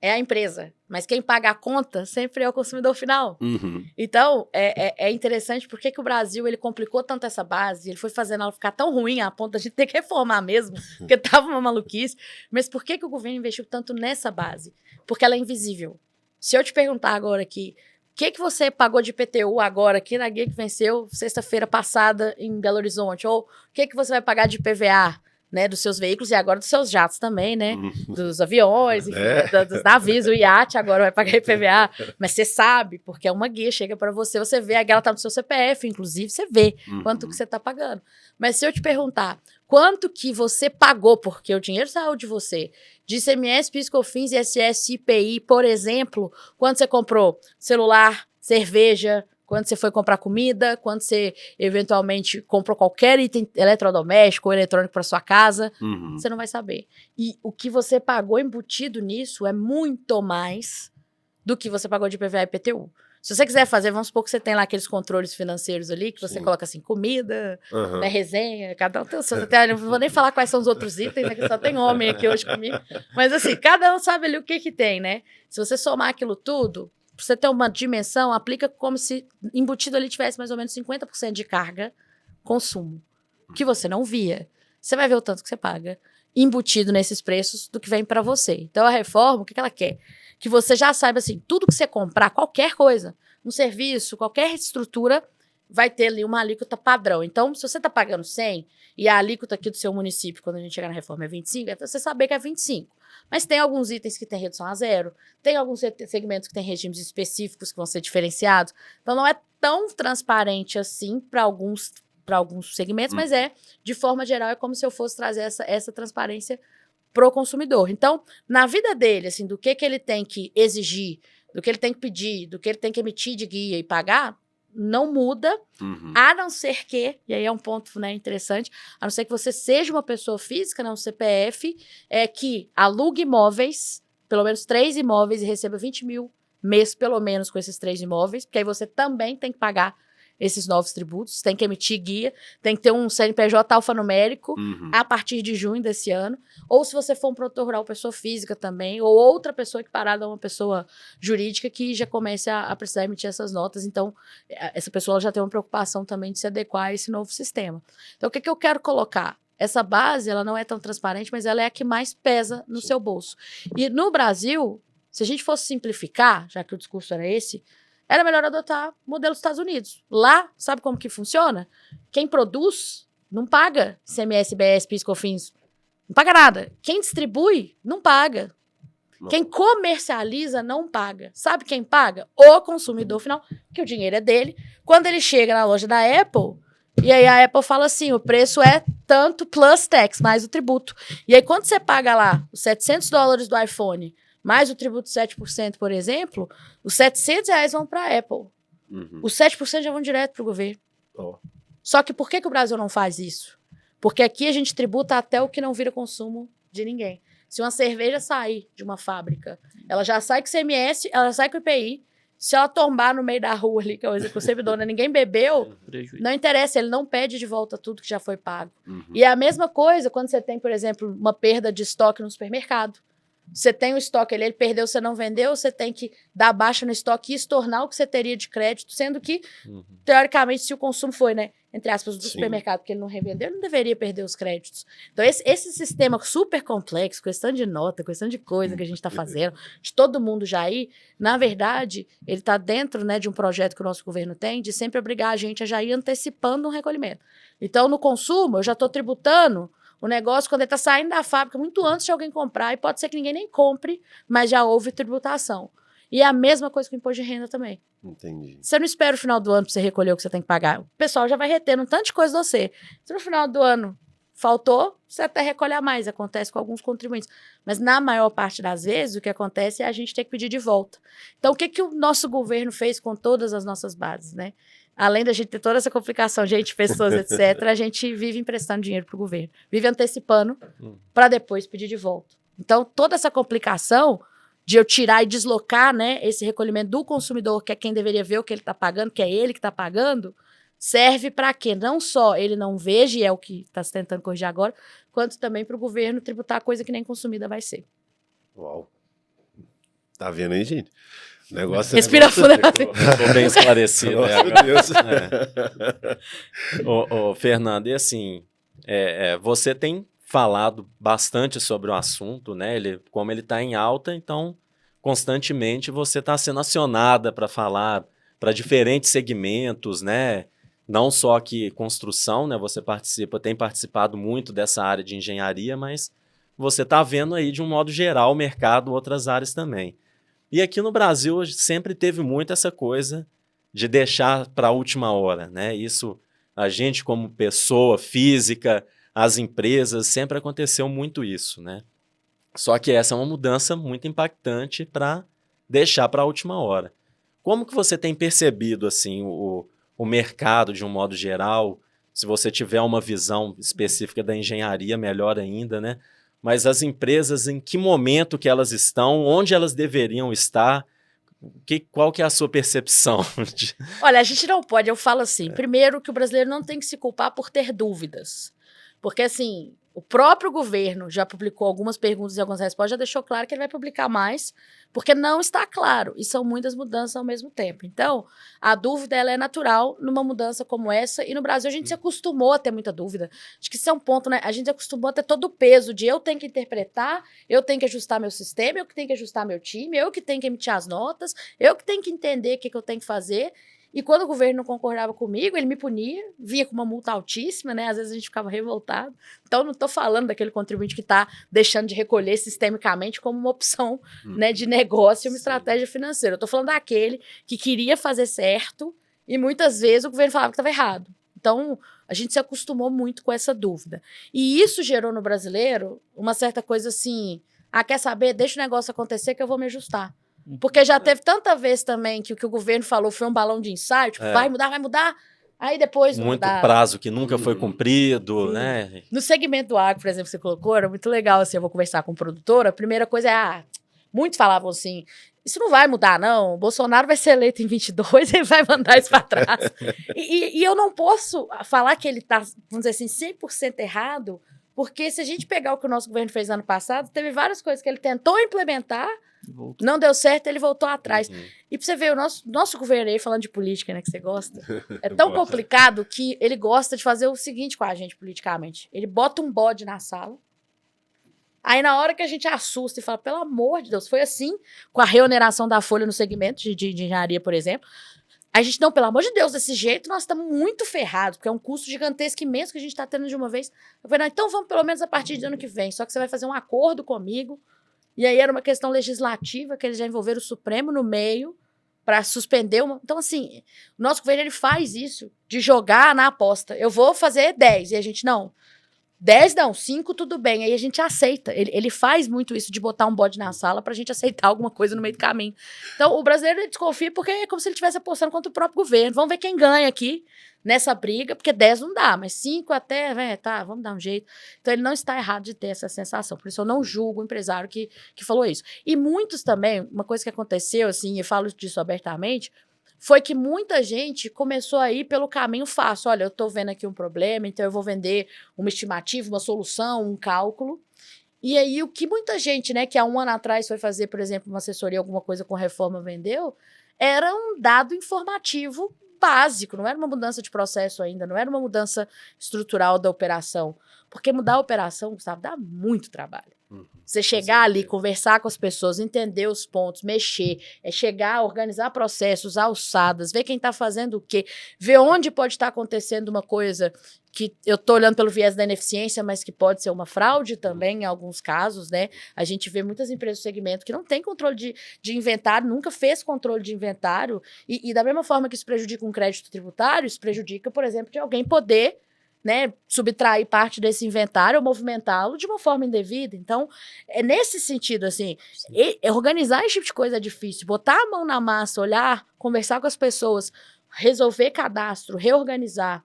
é a empresa, mas quem paga a conta sempre é o consumidor final. Uhum. Então, é interessante porque que o Brasil ele complicou tanto essa base, ele foi fazendo ela ficar tão ruim a ponto de a gente ter que reformar mesmo, porque estava uma maluquice. Mas por que o governo investiu tanto nessa base? Porque ela é invisível. Se eu te perguntar agora aqui, o que você pagou de IPTU agora aqui na guia que venceu sexta-feira passada em Belo Horizonte? Ou o que você vai pagar de IPVA, né, dos seus veículos e agora dos seus jatos também, né? Dos aviões, enfim, dos navios, o iate agora vai pagar IPVA. Mas você sabe, porque é uma guia, chega para você vê, a guia tá no seu CPF, inclusive, você vê quanto que você tá pagando. Mas se eu te perguntar, quanto que você pagou, porque o dinheiro saiu de você, de ICMS, PIS/COFINS, ISS, IPI, por exemplo, quando você comprou celular, cerveja, quando você foi comprar comida, quando você eventualmente comprou qualquer item eletrodoméstico ou eletrônico para sua casa, você não vai saber. E o que você pagou embutido nisso é muito mais do que você pagou de IPVA e IPTU. Se você quiser fazer, vamos supor que você tem lá aqueles controles financeiros ali, que você coloca assim, comida, né, resenha, cada um tem o seu. Não vou nem falar quais são os outros itens, né, que só tem homem aqui hoje comigo. Mas assim, cada um sabe ali o que tem, né? Se você somar aquilo tudo, pra você ter uma dimensão, aplica como se embutido ali tivesse mais ou menos 50% de carga, consumo, que você não via. Você vai ver o tanto que você paga embutido nesses preços do que vem para você. Então, a reforma, o que ela quer? Que você já saiba, assim, tudo que você comprar, qualquer coisa, um serviço, qualquer estrutura, vai ter ali uma alíquota padrão. Então, se você está pagando 100 e a alíquota aqui do seu município, quando a gente chegar na reforma, é 25, é você saber que é 25. Mas tem alguns itens que têm redução a zero, tem alguns segmentos que têm regimes específicos que vão ser diferenciados. Então, não é tão transparente assim para alguns segmentos, mas de forma geral, é como se eu fosse trazer essa transparência pro consumidor. Então, na vida dele, assim, do que ele tem que exigir, do que ele tem que pedir, do que ele tem que emitir de guia e pagar, não muda, a não ser que, e aí é um ponto, né, interessante, a não ser que você seja uma pessoa física, não um CPF, que alugue imóveis, pelo menos 3 imóveis, e receba 20 mil mês, pelo menos, com esses 3 imóveis, porque aí você também tem que pagar esses novos tributos, tem que emitir guia, tem que ter um CNPJ alfanumérico a partir de junho desse ano, ou se você for um produtor rural, pessoa física também, ou outra pessoa equiparada a uma pessoa jurídica que já comece a precisar emitir essas notas, então essa pessoa já tem uma preocupação também de se adequar a esse novo sistema. Então o que eu quero colocar? Essa base, ela não é tão transparente, mas ela é a que mais pesa no seu bolso. E no Brasil, se a gente fosse simplificar, já que o discurso era esse, era melhor adotar o modelo dos Estados Unidos. Lá, sabe como que funciona? Quem produz não paga ICMS, IBS, PIS, COFINS. Não paga nada. Quem distribui, não paga. Não. Quem comercializa, não paga. Sabe quem paga? O consumidor final, que o dinheiro é dele. Quando ele chega na loja da Apple, e aí a Apple fala assim, o preço é tanto plus tax, mais o tributo. E aí quando você paga lá os $700 do iPhone, mais o tributo de 7%, por exemplo, os R$700 vão para a Apple. Os 7% já vão direto para o governo. Só que por que o Brasil não faz isso? Porque aqui a gente tributa até o que não vira consumo de ninguém. Se uma cerveja sair de uma fábrica, ela já sai com ICMS, ela sai com IPI. Se ela tombar no meio da rua ali, que é coisa que você dona, ninguém bebeu, não interessa, ele não pede de volta tudo que já foi pago. E é a mesma coisa quando você tem, por exemplo, uma perda de estoque no supermercado. Você tem o estoque ali, ele perdeu, você não vendeu, você tem que dar baixa no estoque e estornar o que você teria de crédito, sendo que, teoricamente, se o consumo foi, né, entre aspas, do supermercado, porque ele não revendeu, ele não deveria perder os créditos. Então, esse sistema super complexo, questão de nota, questão de coisa que a gente está fazendo, de todo mundo já ir, na verdade, ele está dentro, né, de um projeto que o nosso governo tem, de sempre obrigar a gente a já ir antecipando um recolhimento. Então, no consumo, eu já estou tributando o negócio quando ele está saindo da fábrica muito antes de alguém comprar, e pode ser que ninguém nem compre, mas já houve tributação. E é a mesma coisa com o imposto de renda também. Entendi. Você não espera o final do ano para você recolher o que você tem que pagar. O pessoal já vai retendo um tanto de coisa de você. Se no final do ano faltou, você até recolhe a mais. Acontece com alguns contribuintes. Mas na maior parte das vezes, o que acontece é a gente ter que pedir de volta. Então, o que o nosso governo fez com todas as nossas bases, né? Além da gente ter toda essa complicação, gente, pessoas, etc., a gente vive emprestando dinheiro para o governo. Vive antecipando para depois pedir de volta. Então, toda essa complicação de eu tirar e deslocar, né, esse recolhimento do consumidor, que é quem deveria ver o que ele está pagando, que é ele que está pagando, serve para quê? Não só ele não veja, e é o que está se tentando corrigir agora, quanto também para o governo tributar coisa que nem consumida vai ser. Uau. Tá vendo aí, gente? O negócio Respira fundo. Ficou bem esclarecido. Meu Deus. Ô, Fernando, e assim, você tem falado bastante sobre o assunto, né? Como ele está em alta, então constantemente você está sendo acionada para falar para diferentes segmentos, né? Não só aqui construção, né? Você tem participado muito dessa área de engenharia, mas você está vendo aí de um modo geral o mercado, outras áreas também. E aqui no Brasil sempre teve muito essa coisa de deixar para a última hora, né? Isso, a gente como pessoa física, as empresas, sempre aconteceu muito isso, né? Só que essa é uma mudança muito impactante para deixar para a última hora. Como que você tem percebido assim o mercado de um modo geral? Se você tiver uma visão específica da engenharia, melhor ainda, né? Mas as empresas, em que momento que elas estão, onde elas deveriam estar, qual que é a sua percepção? Olha, a gente não pode, eu falo assim, primeiro que o brasileiro não tem que se culpar por ter dúvidas, porque assim, o próprio governo já publicou algumas perguntas e algumas respostas, já deixou claro que ele vai publicar mais, porque não está claro, e são muitas mudanças ao mesmo tempo. Então, a dúvida ela é natural numa mudança como essa, e no Brasil a gente se acostumou a ter muita dúvida. Acho que isso é um ponto, né? A gente se acostumou a ter todo o peso de eu tenho que interpretar, eu tenho que ajustar meu sistema, eu que tenho que ajustar meu time, eu que tenho que emitir as notas, eu que tenho que entender o que eu tenho que fazer. E quando o governo não concordava comigo, ele me punia, vinha com uma multa altíssima, né? Às vezes a gente ficava revoltado. Então, não estou falando daquele contribuinte que está deixando de recolher sistemicamente como uma opção, né, de negócio e uma estratégia financeira. Eu estou falando daquele que queria fazer certo e muitas vezes o governo falava que estava errado. Então, a gente se acostumou muito com essa dúvida. E isso gerou no brasileiro uma certa coisa assim, quer saber? Deixa o negócio acontecer que eu vou me ajustar. Porque já teve tanta vez também que o que o governo falou foi um balão de ensaio, tipo, vai mudar, aí depois não muito mudava. prazo que nunca foi cumprido, né? No segmento do agro, por exemplo, que você colocou, era muito legal, assim, eu vou conversar com o produtor, a primeira coisa é, muitos falavam assim, isso não vai mudar, não, o Bolsonaro vai ser eleito em 22, ele vai mandar isso para trás. E eu não posso falar que ele está, vamos dizer assim, 100% errado, porque se a gente pegar o que o nosso governo fez ano passado, teve várias coisas que ele tentou implementar, não deu certo, ele voltou atrás. E pra você ver, o nosso governo aí, falando de política, né, que você gosta, é tão complicado que ele gosta de fazer o seguinte com a gente politicamente. Ele bota um bode na sala, aí na hora que a gente assusta e fala, pelo amor de Deus, foi assim com a reoneração da folha no segmento de engenharia, por exemplo. A gente, não, pelo amor de Deus, desse jeito nós estamos muito ferrados, porque é um custo gigantesco imenso que a gente está tendo de uma vez. Eu falei, não, então vamos pelo menos a partir do ano que vem, só que você vai fazer um acordo comigo. E aí era uma questão legislativa, que eles já envolveram o Supremo no meio para suspender uma... Então, assim, o nosso governo ele faz isso, de jogar na aposta. Eu vou fazer 10, e a gente, não. 10 não, 5 tudo bem, aí a gente aceita. Ele faz muito isso de botar um bode na sala pra gente aceitar alguma coisa no meio do caminho. Então, o brasileiro ele desconfia porque é como se ele estivesse apostando contra o próprio governo. Vamos ver quem ganha aqui nessa briga, porque 10 não dá, mas 5 até, tá, vamos dar um jeito. Então, ele não está errado de ter essa sensação. Por isso, eu não julgo o empresário que falou isso. E muitos também, uma coisa que aconteceu, assim, eu falo disso abertamente, foi que muita gente começou a ir pelo caminho fácil. Olha, eu estou vendo aqui um problema, então eu vou vender uma estimativa, uma solução, um cálculo. E aí, o que muita gente, né, que há um ano atrás foi fazer, por exemplo, uma assessoria, alguma coisa com reforma, vendeu, era um dado informativo básico, não era uma mudança de processo ainda, não era uma mudança estrutural da operação. Porque mudar a operação, Gustavo, dá muito trabalho. Você chegar ali, conversar com as pessoas, entender os pontos, mexer, chegar, organizar processos, alçadas, ver quem está fazendo o quê, ver onde pode estar acontecendo uma coisa que eu estou olhando pelo viés da ineficiência, mas que pode ser uma fraude também em alguns casos, né? A gente vê muitas empresas do segmento que não tem controle de inventário, nunca fez controle de inventário, e da mesma forma que isso prejudica um crédito tributário, isso prejudica, por exemplo, de alguém poder, né, subtrair parte desse inventário ou movimentá-lo de uma forma indevida. Então, é nesse sentido, assim, organizar esse tipo de coisa é difícil, botar a mão na massa, olhar, conversar com as pessoas, resolver cadastro, reorganizar,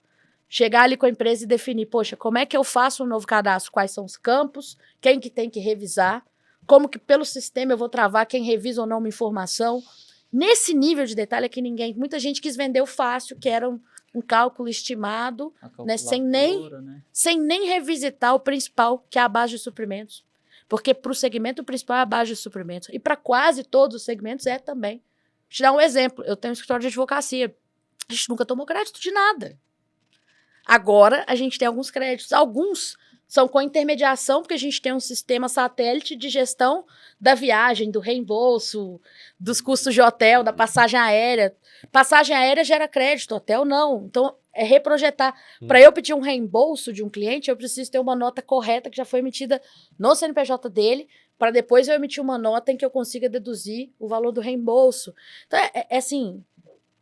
chegar ali com a empresa e definir, poxa, como é que eu faço um novo cadastro? Quais são os campos? Quem que tem que revisar? como que pelo sistema eu vou travar quem revisa ou não uma informação. Nesse nível de detalhe é que muita gente quis vender o fácil, que era um cálculo estimado, né, sem nem revisitar o principal, que é a base de suprimentos. Porque para o segmento principal é a base de suprimentos. E para quase todos os segmentos é também. Vou te dar um exemplo. Eu tenho um escritório de advocacia. A gente nunca tomou crédito de nada. Agora, a gente tem alguns créditos. Alguns são com intermediação, porque a gente tem um sistema satélite de gestão da viagem, do reembolso, dos custos de hotel, da passagem aérea. Passagem aérea gera crédito, hotel não. Então, é reprojetar. Para eu pedir um reembolso de um cliente, eu preciso ter uma nota correta que já foi emitida no CNPJ dele, para depois eu emitir uma nota em que eu consiga deduzir o valor do reembolso. Então, é assim,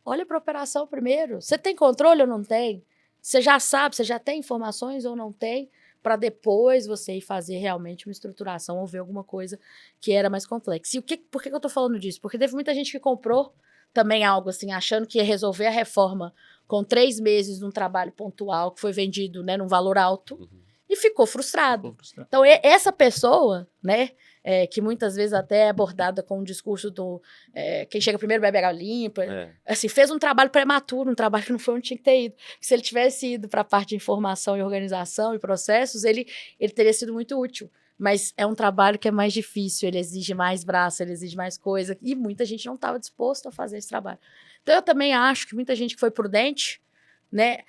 olha para a operação primeiro. Você tem controle ou não tem? Você já sabe, você já tem informações ou não tem, para depois você ir fazer realmente uma estruturação ou ver alguma coisa que era mais complexa. E por que eu estou falando disso? Porque teve muita gente que comprou também algo assim, achando que ia resolver a reforma com 3 meses num trabalho pontual que foi vendido, né, num valor alto, e ficou frustrado. Então, essa pessoa, né, que muitas vezes até é abordada com um discurso do quem chega primeiro bebe água limpa, assim, fez um trabalho prematuro, um trabalho que não foi onde tinha que ter ido. Se ele tivesse ido para a parte de informação e organização e processos, ele teria sido muito útil. Mas é um trabalho que é mais difícil, ele exige mais braço, ele exige mais coisa, e muita gente não estava disposto a fazer esse trabalho. Então, eu também acho que muita gente que foi prudente, né,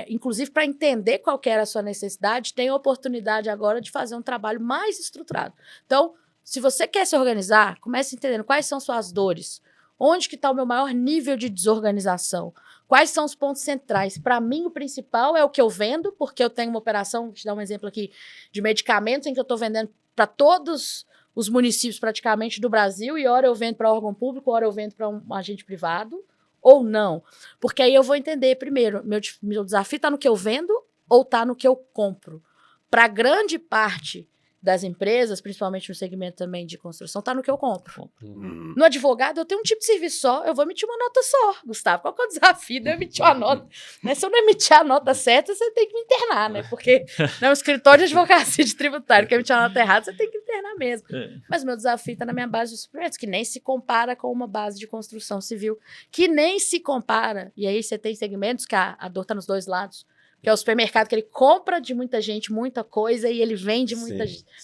inclusive para entender qual que era a sua necessidade, tem a oportunidade agora de fazer um trabalho mais estruturado. Então, se você quer se organizar, comece entendendo quais são suas dores, onde que está o meu maior nível de desorganização, quais são os pontos centrais. Para mim, o principal é o que eu vendo, porque eu tenho uma operação, vou te dar um exemplo aqui, de medicamentos em que eu estou vendendo para todos os municípios praticamente do Brasil, e hora eu vendo para órgão público, hora eu vendo para um agente privado, ou não. Porque aí eu vou entender primeiro, meu desafio está no que eu vendo ou está no que eu compro. Para grande parte das empresas, principalmente no segmento também de construção, está no que eu compro. No advogado, eu tenho um tipo de serviço só, eu vou emitir uma nota só, Gustavo. Qual que é o desafio de eu emitir uma nota? Né? Se eu não emitir a nota certa, você tem que me internar, né? Porque no escritório de advocacia de tributário, que emitir a nota errada, você tem que internar mesmo. Mas o meu desafio está na minha base de suprimentos, que nem se compara com uma base de construção civil, que nem se compara. E aí você tem segmentos que a dor está nos dois lados. Que é o supermercado que ele compra de muita gente muita coisa e ele vende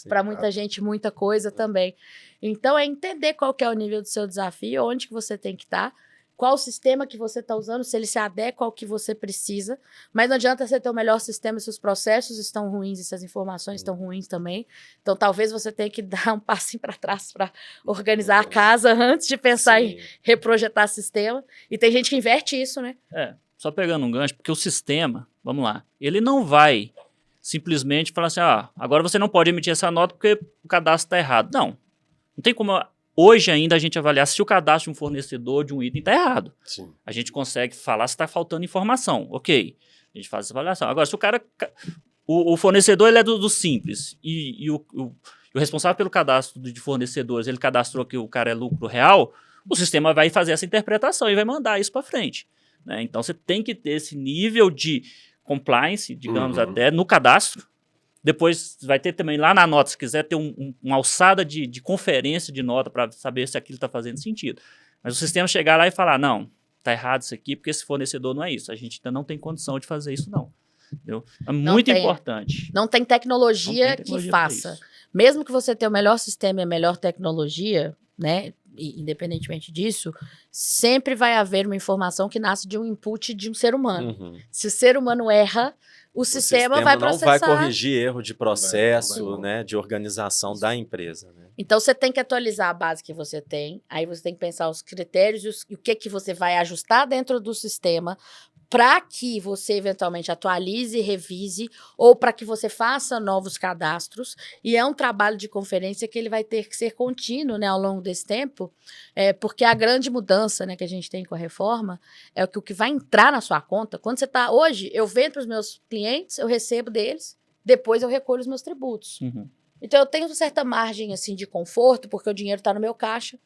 para muita gente muita coisa também. Então, é entender qual que é o nível do seu desafio, onde que você tem que estar, qual o sistema que você está usando, se ele se adequa ao que você precisa. Mas não adianta você ter o melhor sistema se os processos estão ruins e se as informações estão ruins também. Então, talvez você tenha que dar um passinho para trás para organizar a casa antes de pensar em reprojetar sistema. E tem gente que inverte isso, né? Só pegando um gancho, porque o sistema, vamos lá, ele não vai simplesmente falar assim, agora você não pode emitir essa nota porque o cadastro está errado. Não tem como hoje ainda a gente avaliar se o cadastro de um fornecedor de um item está errado. Sim. A gente consegue falar se está faltando informação, ok, a gente faz essa avaliação. Agora, se o cara, o fornecedor ele é do simples e o responsável pelo cadastro de fornecedores, ele cadastrou que o cara é lucro real, o sistema vai fazer essa interpretação e vai mandar isso para frente. Né? Então, você tem que ter esse nível de compliance, digamos até, no cadastro. Depois, vai ter também lá na nota, se quiser ter uma alçada de conferência de nota para saber se aquilo está fazendo sentido. Mas o sistema chegar lá e falar, não, está errado isso aqui, porque esse fornecedor não é isso. A gente ainda não tem condição de fazer isso, não. Entendeu? É muito importante. Não tem tecnologia que faça. Mesmo que você tenha o melhor sistema e a melhor tecnologia, né? Independentemente disso, sempre vai haver uma informação que nasce de um input de um ser humano. Se o ser humano erra, o sistema vai processar. Não vai corrigir erro de processo, né, de organização da empresa. Né? Então, você tem que atualizar a base que você tem, aí você tem que pensar os critérios e o que você vai ajustar dentro do sistema para que você eventualmente atualize, revise, ou para que você faça novos cadastros. E é um trabalho de conferência que ele vai ter que ser contínuo, né, ao longo desse tempo, porque a grande mudança, né, que a gente tem com a reforma é que o que vai entrar na sua conta, quando você está... Hoje, eu vendo para os meus clientes, eu recebo deles, depois eu recolho os meus tributos. Então, eu tenho uma certa margem assim, de conforto, porque o dinheiro está no meu caixa.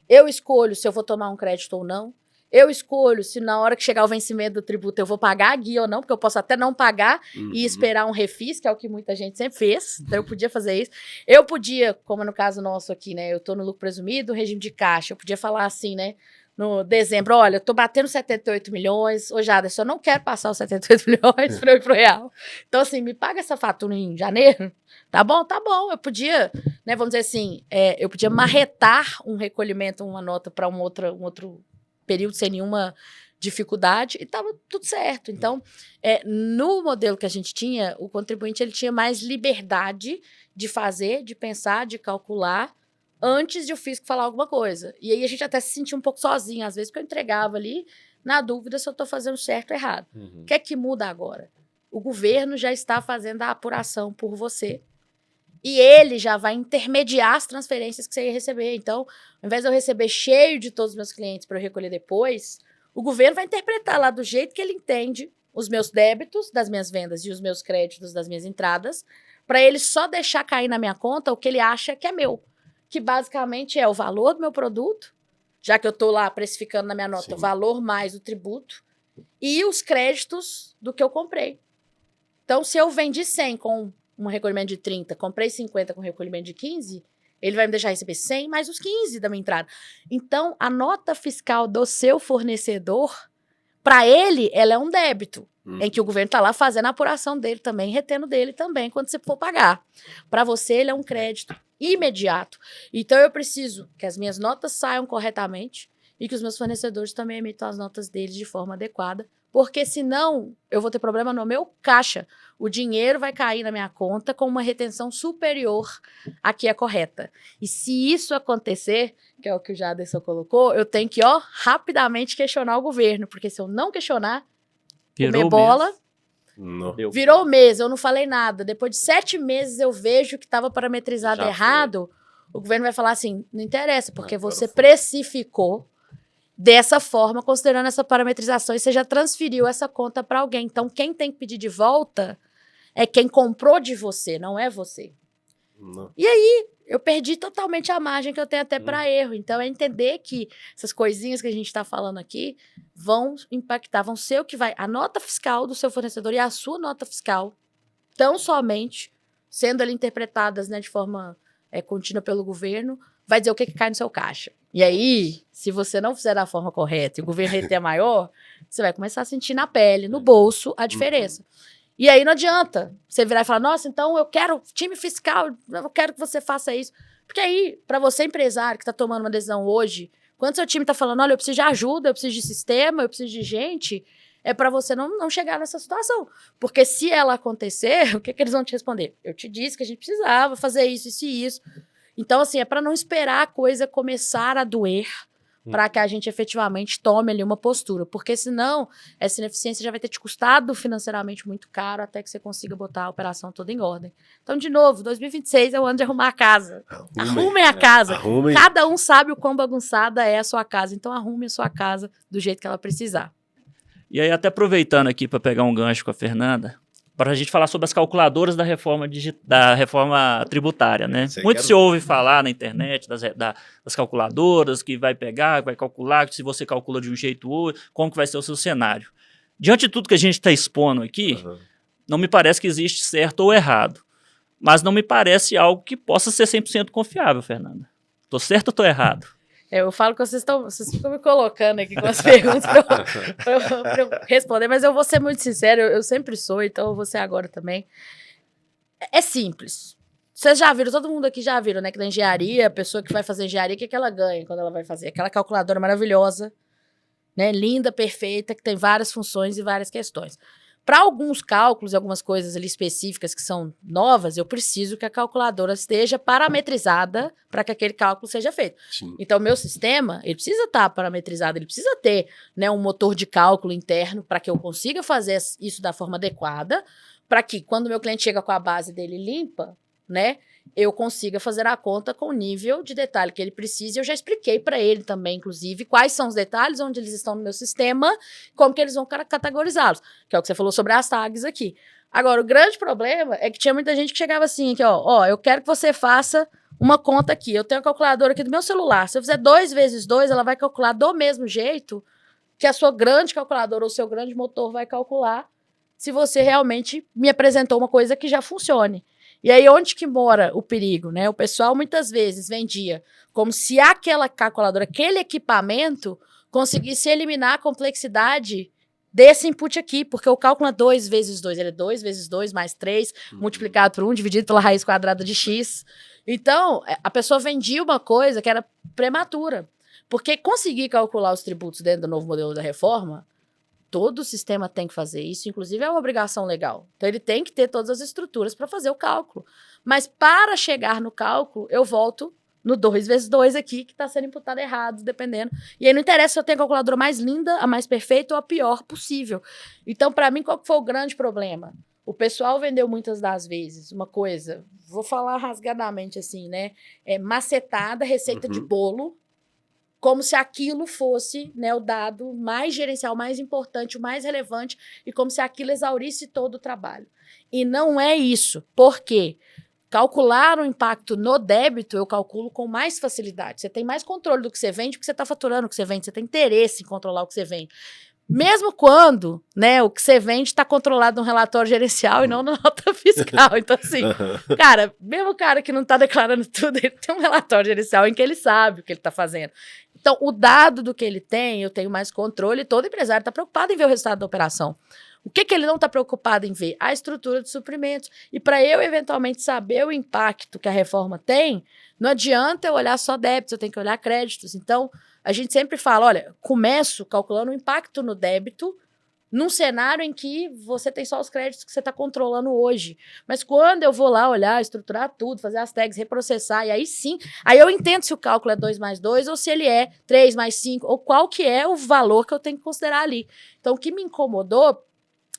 Eu escolho se eu vou tomar um crédito ou não. Eu escolho se na hora que chegar o vencimento do tributo eu vou pagar a guia ou não, porque eu posso até não pagar e esperar um refis, que é o que muita gente sempre fez. Então eu podia fazer isso. Eu podia, como no caso nosso aqui, né? Eu tô no lucro presumido, regime de caixa. Eu podia falar assim, né? No dezembro, olha, eu tô batendo 78 milhões. Ô, Jaderson, eu não quero passar os 78 milhões para eu ir pro real. Então, assim, me paga essa fatura em janeiro. Tá bom? Tá bom. Eu podia, né? Vamos dizer assim, eu podia marretar um recolhimento, uma nota para um outro período sem nenhuma dificuldade e estava tudo certo. Então, no modelo que a gente tinha, o contribuinte ele tinha mais liberdade de fazer, de pensar, de calcular antes de o fisco falar alguma coisa. E aí a gente até se sentia um pouco sozinho, às vezes, porque eu entregava ali na dúvida se eu estou fazendo certo ou errado. O que é que muda agora? O governo já está fazendo a apuração por você. E ele já vai intermediar as transferências que você ia receber. Então, ao invés de eu receber cheio de todos os meus clientes para eu recolher depois, o governo vai interpretar lá do jeito que ele entende os meus débitos das minhas vendas e os meus créditos das minhas entradas, para ele só deixar cair na minha conta o que ele acha que é meu. Que basicamente é o valor do meu produto, já que eu estou lá precificando na minha nota o valor mais o tributo, e os créditos do que eu comprei. Então, se eu vendi 100 com um recolhimento de 30, comprei 50 com recolhimento de 15, ele vai me deixar receber 100 mais os 15 da minha entrada. Então, a nota fiscal do seu fornecedor, para ele, ela é um débito, em que o governo está lá fazendo a apuração dele também, retendo dele também, quando você for pagar. Para você, ele é um crédito imediato. Então, eu preciso que as minhas notas saiam corretamente e que os meus fornecedores também emitam as notas deles de forma adequada, porque senão eu vou ter problema no meu caixa. O dinheiro vai cair na minha conta com uma retenção superior à que é correta. E se isso acontecer, que é o que o Jaderson colocou, eu tenho que, rapidamente questionar o governo, porque se eu não questionar, comer bola... Virou o mês, eu não falei nada. Depois de 7 meses eu vejo que estava parametrizado errado, o governo vai falar assim, não interessa, porque você precificou dessa forma, considerando essa parametrização, e você já transferiu essa conta para alguém. Então, quem tem que pedir de volta é quem comprou de você, não é você. E aí, eu perdi totalmente a margem que eu tenho até para erro. Então, é entender que essas coisinhas que a gente está falando aqui vão impactar, vão ser o que vai... A nota fiscal do seu fornecedor e a sua nota fiscal, tão somente, sendo ali interpretadas, né, de forma contínua pelo governo, vai dizer o que cai no seu caixa. E aí, se você não fizer da forma correta e o governo reter maior, você vai começar a sentir na pele, no bolso, a diferença. E aí não adianta você virar e falar, nossa, então eu quero time fiscal, eu quero que você faça isso. Porque aí, para você empresário que está tomando uma decisão hoje, quando seu time está falando, olha, eu preciso de ajuda, eu preciso de sistema, eu preciso de gente, é para você não chegar nessa situação. Porque se ela acontecer, o que eles vão te responder? Eu te disse que a gente precisava fazer isso, isso e isso. Então, assim, é para não esperar a coisa começar a doer para que a gente efetivamente tome ali uma postura. Porque senão, essa ineficiência já vai ter te custado financeiramente muito caro até que você consiga botar a operação toda em ordem. Então, de novo, 2026 é o ano de arrumar a casa. Arrumem a casa. Arrumem. Cada um sabe o quão bagunçada é a sua casa. Então, arrume a sua casa do jeito que ela precisar. E aí, até aproveitando aqui para pegar um gancho com a Fernanda, para a gente falar sobre as calculadoras da reforma tributária, né? Muito se ouve falar na internet das calculadoras, que vai pegar, vai calcular, que se você calcula de um jeito ou outro, como que vai ser o seu cenário. Diante de tudo que a gente está expondo aqui, não me parece que existe certo ou errado, mas não me parece algo que possa ser 100% confiável, Fernanda. Estou certo ou estou errado? Eu falo que vocês ficam me colocando aqui com as perguntas para eu responder, mas eu vou ser muito sincero, eu sempre sou, então eu vou ser agora também. É simples. Vocês já viram, todo mundo aqui já viram, né, que na engenharia, a pessoa que vai fazer engenharia, o que ela ganha quando ela vai fazer? Aquela calculadora maravilhosa, né, linda, perfeita, que tem várias funções e várias questões. Para alguns cálculos e algumas coisas ali específicas que são novas, eu preciso que a calculadora esteja parametrizada para que aquele cálculo seja feito. Sim. Então, o meu sistema, ele precisa estar parametrizado, ele precisa ter, né, um motor de cálculo interno para que eu consiga fazer isso da forma adequada, para que, quando o meu cliente chega com a base dele limpa, né, eu consiga fazer a conta com o nível de detalhe que ele precisa. Eu já expliquei para ele também, inclusive, quais são os detalhes, onde eles estão no meu sistema, como que eles vão categorizá-los, que é o que você falou sobre as tags aqui. Agora, o grande problema é que tinha muita gente que chegava assim, que, ó, eu quero que você faça uma conta aqui. Eu tenho a calculadora aqui do meu celular. Se eu fizer 2 vezes 2, ela vai calcular do mesmo jeito que a sua grande calculadora ou o seu grande motor vai calcular se você realmente me apresentou uma coisa que já funcione. E aí, onde que mora o perigo, né? O pessoal muitas vezes vendia como se aquela calculadora, aquele equipamento, conseguisse eliminar a complexidade desse input aqui, porque o cálculo é 2 vezes 2, ele é 2 vezes 2 mais 3, multiplicado por 1, dividido pela raiz quadrada de x. Então, a pessoa vendia uma coisa que era prematura, porque conseguir calcular os tributos dentro do novo modelo da reforma, todo o sistema tem que fazer isso, inclusive é uma obrigação legal. Então, ele tem que ter todas as estruturas para fazer o cálculo. Mas, para chegar no cálculo, eu volto no 2 vezes 2 aqui, que está sendo imputado errado, dependendo. E aí não interessa se eu tenho a calculadora mais linda, a mais perfeita ou a pior possível. Então, para mim, qual que foi o grande problema? O pessoal vendeu muitas das vezes uma coisa, vou falar rasgadamente assim, né? Macetada, receita de bolo, como se aquilo fosse, né, o dado mais gerencial, mais importante, o mais relevante, e como se aquilo exaurisse todo o trabalho. E não é isso. Por quê? Calcular o impacto no débito, eu calculo com mais facilidade. Você tem mais controle do que você vende, porque você está faturando o que você vende, você tem interesse em controlar o que você vende. Mesmo quando, né, o que você vende está controlado no relatório gerencial e não na nota fiscal. Então, assim, cara, mesmo o cara que não está declarando tudo, ele tem um relatório gerencial em que ele sabe o que ele está fazendo. Então, o dado do que ele tem, eu tenho mais controle, e todo empresário está preocupado em ver o resultado da operação. O que ele não está preocupado em ver? A estrutura de suprimentos. E para eu, eventualmente, saber o impacto que a reforma tem, não adianta eu olhar só débitos, eu tenho que olhar créditos. Então, a gente sempre fala, olha, começo calculando o impacto no débito num cenário em que você tem só os créditos que você está controlando hoje. Mas quando eu vou lá olhar, estruturar tudo, fazer as tags, reprocessar, e aí sim, aí eu entendo se o cálculo é 2 mais 2 ou se ele é 3 mais 5, ou qual que é o valor que eu tenho que considerar ali. Então, o que me incomodou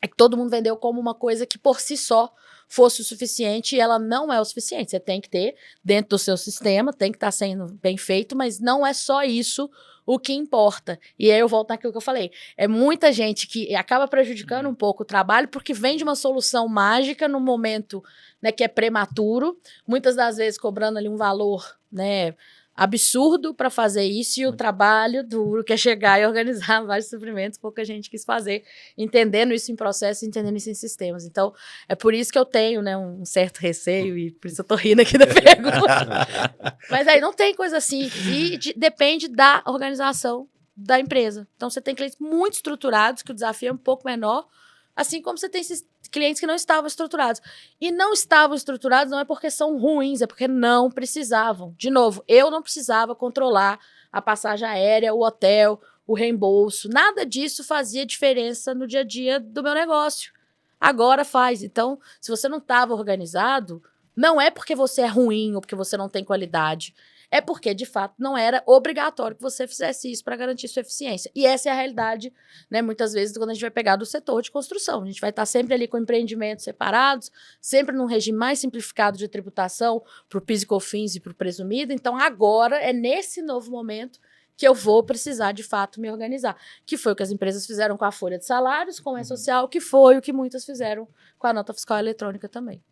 é que todo mundo vendeu como uma coisa que por si só fosse o suficiente, e ela não é o suficiente. Você tem que ter dentro do seu sistema, tem que estar sendo bem feito, mas não é só isso o que importa. E aí eu volto naquilo que eu falei. É muita gente que acaba prejudicando um pouco o trabalho porque vende uma solução mágica no momento, né, que é prematuro, muitas das vezes cobrando ali um valor, né, absurdo para fazer isso, e o trabalho duro que é chegar e organizar vários suprimentos, pouca gente quis fazer, entendendo isso em processo, entendendo isso em sistemas. Então, é por isso que eu tenho, né, um certo receio, e por isso eu tô rindo aqui da pergunta. Mas aí não tem coisa assim, e depende da organização da empresa. Então, você tem clientes muito estruturados, que o desafio é um pouco menor, assim como você tem esses clientes que não estavam estruturados. E não estavam estruturados não é porque são ruins, é porque não precisavam. De novo, eu não precisava controlar a passagem aérea, o hotel, o reembolso. Nada disso fazia diferença no dia a dia do meu negócio. Agora faz. Então, se você não estava organizado, não é porque você é ruim ou porque você não tem qualidade. É porque, de fato, não era obrigatório que você fizesse isso para garantir sua eficiência. E essa é a realidade, né, muitas vezes, quando a gente vai pegar do setor de construção. A gente vai estar sempre ali com empreendimentos separados, sempre num regime mais simplificado de tributação para o PIS e COFINS e para o presumido. Então, agora, é nesse novo momento que eu vou precisar, de fato, me organizar. Que foi o que as empresas fizeram com a folha de salários, com o E-Social, que foi o que muitas fizeram com a nota fiscal eletrônica também.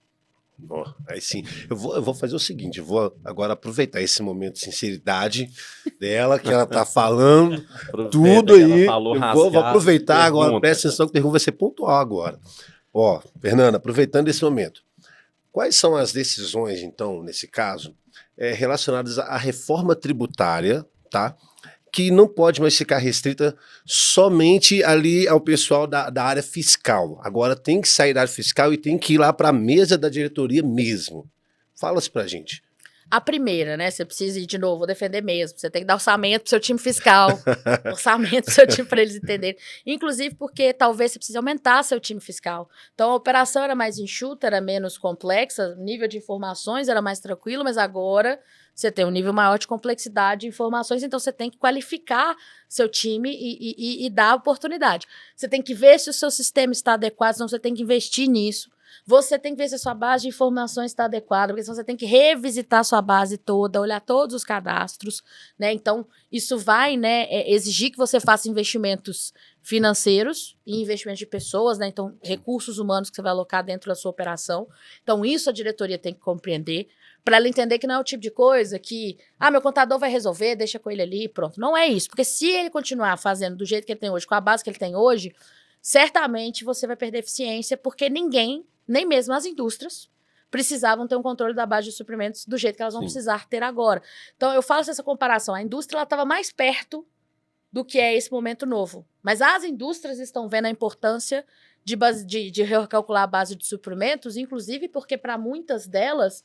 Bom, aí sim, eu vou fazer o seguinte, eu vou agora aproveitar esse momento de sinceridade dela, que ela tá falando tudo aí, vou aproveitar agora, presta atenção que a pergunta vai ser pontual agora. Ó, Fernanda, aproveitando esse momento, quais são as decisões, então, nesse caso, relacionadas à reforma tributária, tá? Que não pode mais ficar restrita somente ali ao pessoal da área fiscal. Agora tem que sair da área fiscal e tem que ir lá para a mesa da diretoria mesmo. Fala-se para a gente. A primeira, né? Você precisa ir de novo, vou defender mesmo. Você tem que dar orçamento pro seu time fiscal, orçamento pro seu time para eles entenderem. Inclusive porque talvez você precise aumentar seu time fiscal. Então a operação era mais enxuta, era menos complexa, o nível de informações era mais tranquilo, mas agora você tem um nível maior de complexidade de informações, então você tem que qualificar seu time e dar oportunidade. Você tem que ver se o seu sistema está adequado, senão você tem que investir nisso. Você tem que ver se a sua base de informações está adequada, porque senão você tem que revisitar a sua base toda, olhar todos os cadastros, né? Então, isso vai, né, exigir que você faça investimentos financeiros e investimentos de pessoas, né? Então, recursos humanos que você vai alocar dentro da sua operação. Então, isso a diretoria tem que compreender. para ela entender que não é o tipo de coisa que, meu contador vai resolver, deixa com ele ali, pronto. Não é isso, porque se ele continuar fazendo do jeito que ele tem hoje, com a base que ele tem hoje, certamente você vai perder eficiência, porque ninguém, nem mesmo as indústrias, precisavam ter um controle da base de suprimentos do jeito que elas vão precisar ter agora. Então, eu faço essa comparação. A indústria estava mais perto do que é esse momento novo. Mas as indústrias estão vendo a importância de recalcular a base de suprimentos, inclusive porque, para muitas delas,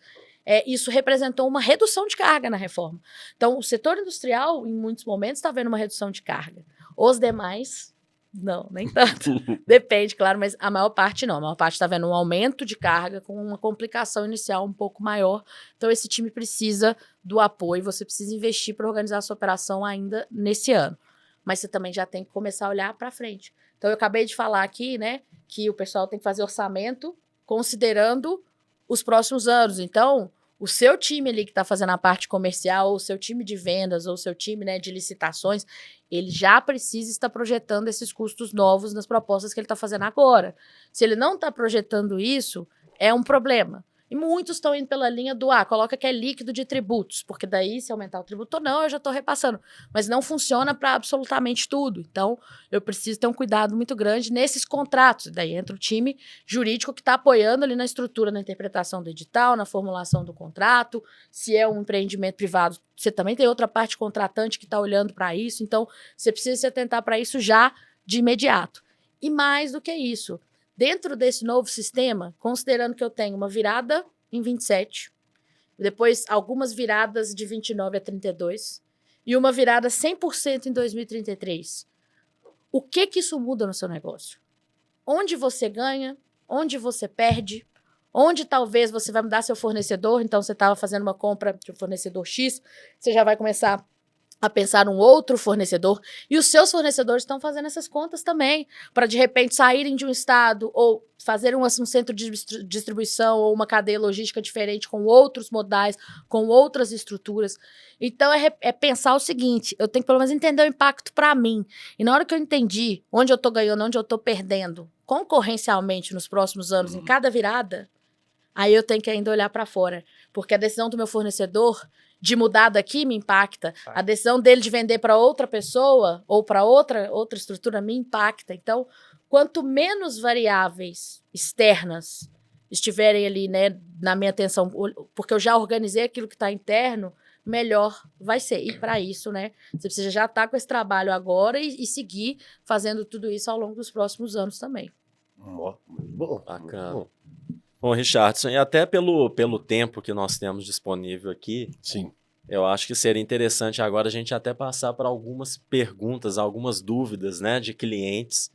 isso representou uma redução de carga na reforma. Então, o setor industrial, em muitos momentos, está vendo uma redução de carga. Os demais... Não, nem tanto. Depende, claro, mas a maior parte não. A maior parte está vendo um aumento de carga com uma complicação inicial um pouco maior. Então, esse time precisa do apoio, você precisa investir para organizar a sua operação ainda nesse ano. Mas você também já tem que começar a olhar para frente. Então, eu acabei de falar aqui, né, que o pessoal tem que fazer orçamento considerando os próximos anos. Então, o seu time ali que está fazendo a parte comercial, ou o seu time de vendas, ou o seu time, né, de licitações, ele já precisa estar projetando esses custos novos nas propostas que ele está fazendo agora. Se ele não está projetando isso, é um problema. E muitos estão indo pela linha do, coloca que é líquido de tributos, porque daí, se aumentar o tributo ou não, eu já estou repassando. Mas não funciona para absolutamente tudo. Então, eu preciso ter um cuidado muito grande nesses contratos. Daí entra o time jurídico que está apoiando ali na estrutura, na interpretação do edital, na formulação do contrato. Se é um empreendimento privado, você também tem outra parte contratante que está olhando para isso. Então, você precisa se atentar para isso já de imediato. E mais do que isso, dentro desse novo sistema, considerando que eu tenho uma virada em 27, depois algumas viradas de 29 a 32 e uma virada 100% em 2033, o que isso muda no seu negócio? Onde você ganha? Onde você perde? Onde talvez você vai mudar seu fornecedor? Então, você estava fazendo uma compra de um fornecedor X, você já vai começar a pensar num outro fornecedor, e os seus fornecedores estão fazendo essas contas também, para de repente saírem de um estado ou fazer um centro de distribuição ou uma cadeia logística diferente com outros modais, com outras estruturas. Então é pensar o seguinte, eu tenho que pelo menos entender o impacto para mim, e na hora que eu entendi onde eu estou ganhando, onde eu estou perdendo, concorrencialmente nos próximos anos, em cada virada, aí eu tenho que ainda olhar para fora, porque a decisão do meu fornecedor de mudar daqui me impacta. A decisão dele de vender para outra pessoa ou para outra estrutura me impacta. Então, quanto menos variáveis externas estiverem ali, né, na minha atenção, porque eu já organizei aquilo que está interno, melhor vai ser. E para isso, né, você precisa já estar com esse trabalho agora e seguir fazendo tudo isso ao longo dos próximos anos também. Bom, bacana. Bom, Richardson, e até pelo tempo que nós temos disponível aqui, sim, eu acho que seria interessante agora a gente até passar para algumas perguntas, algumas dúvidas, né, de clientes.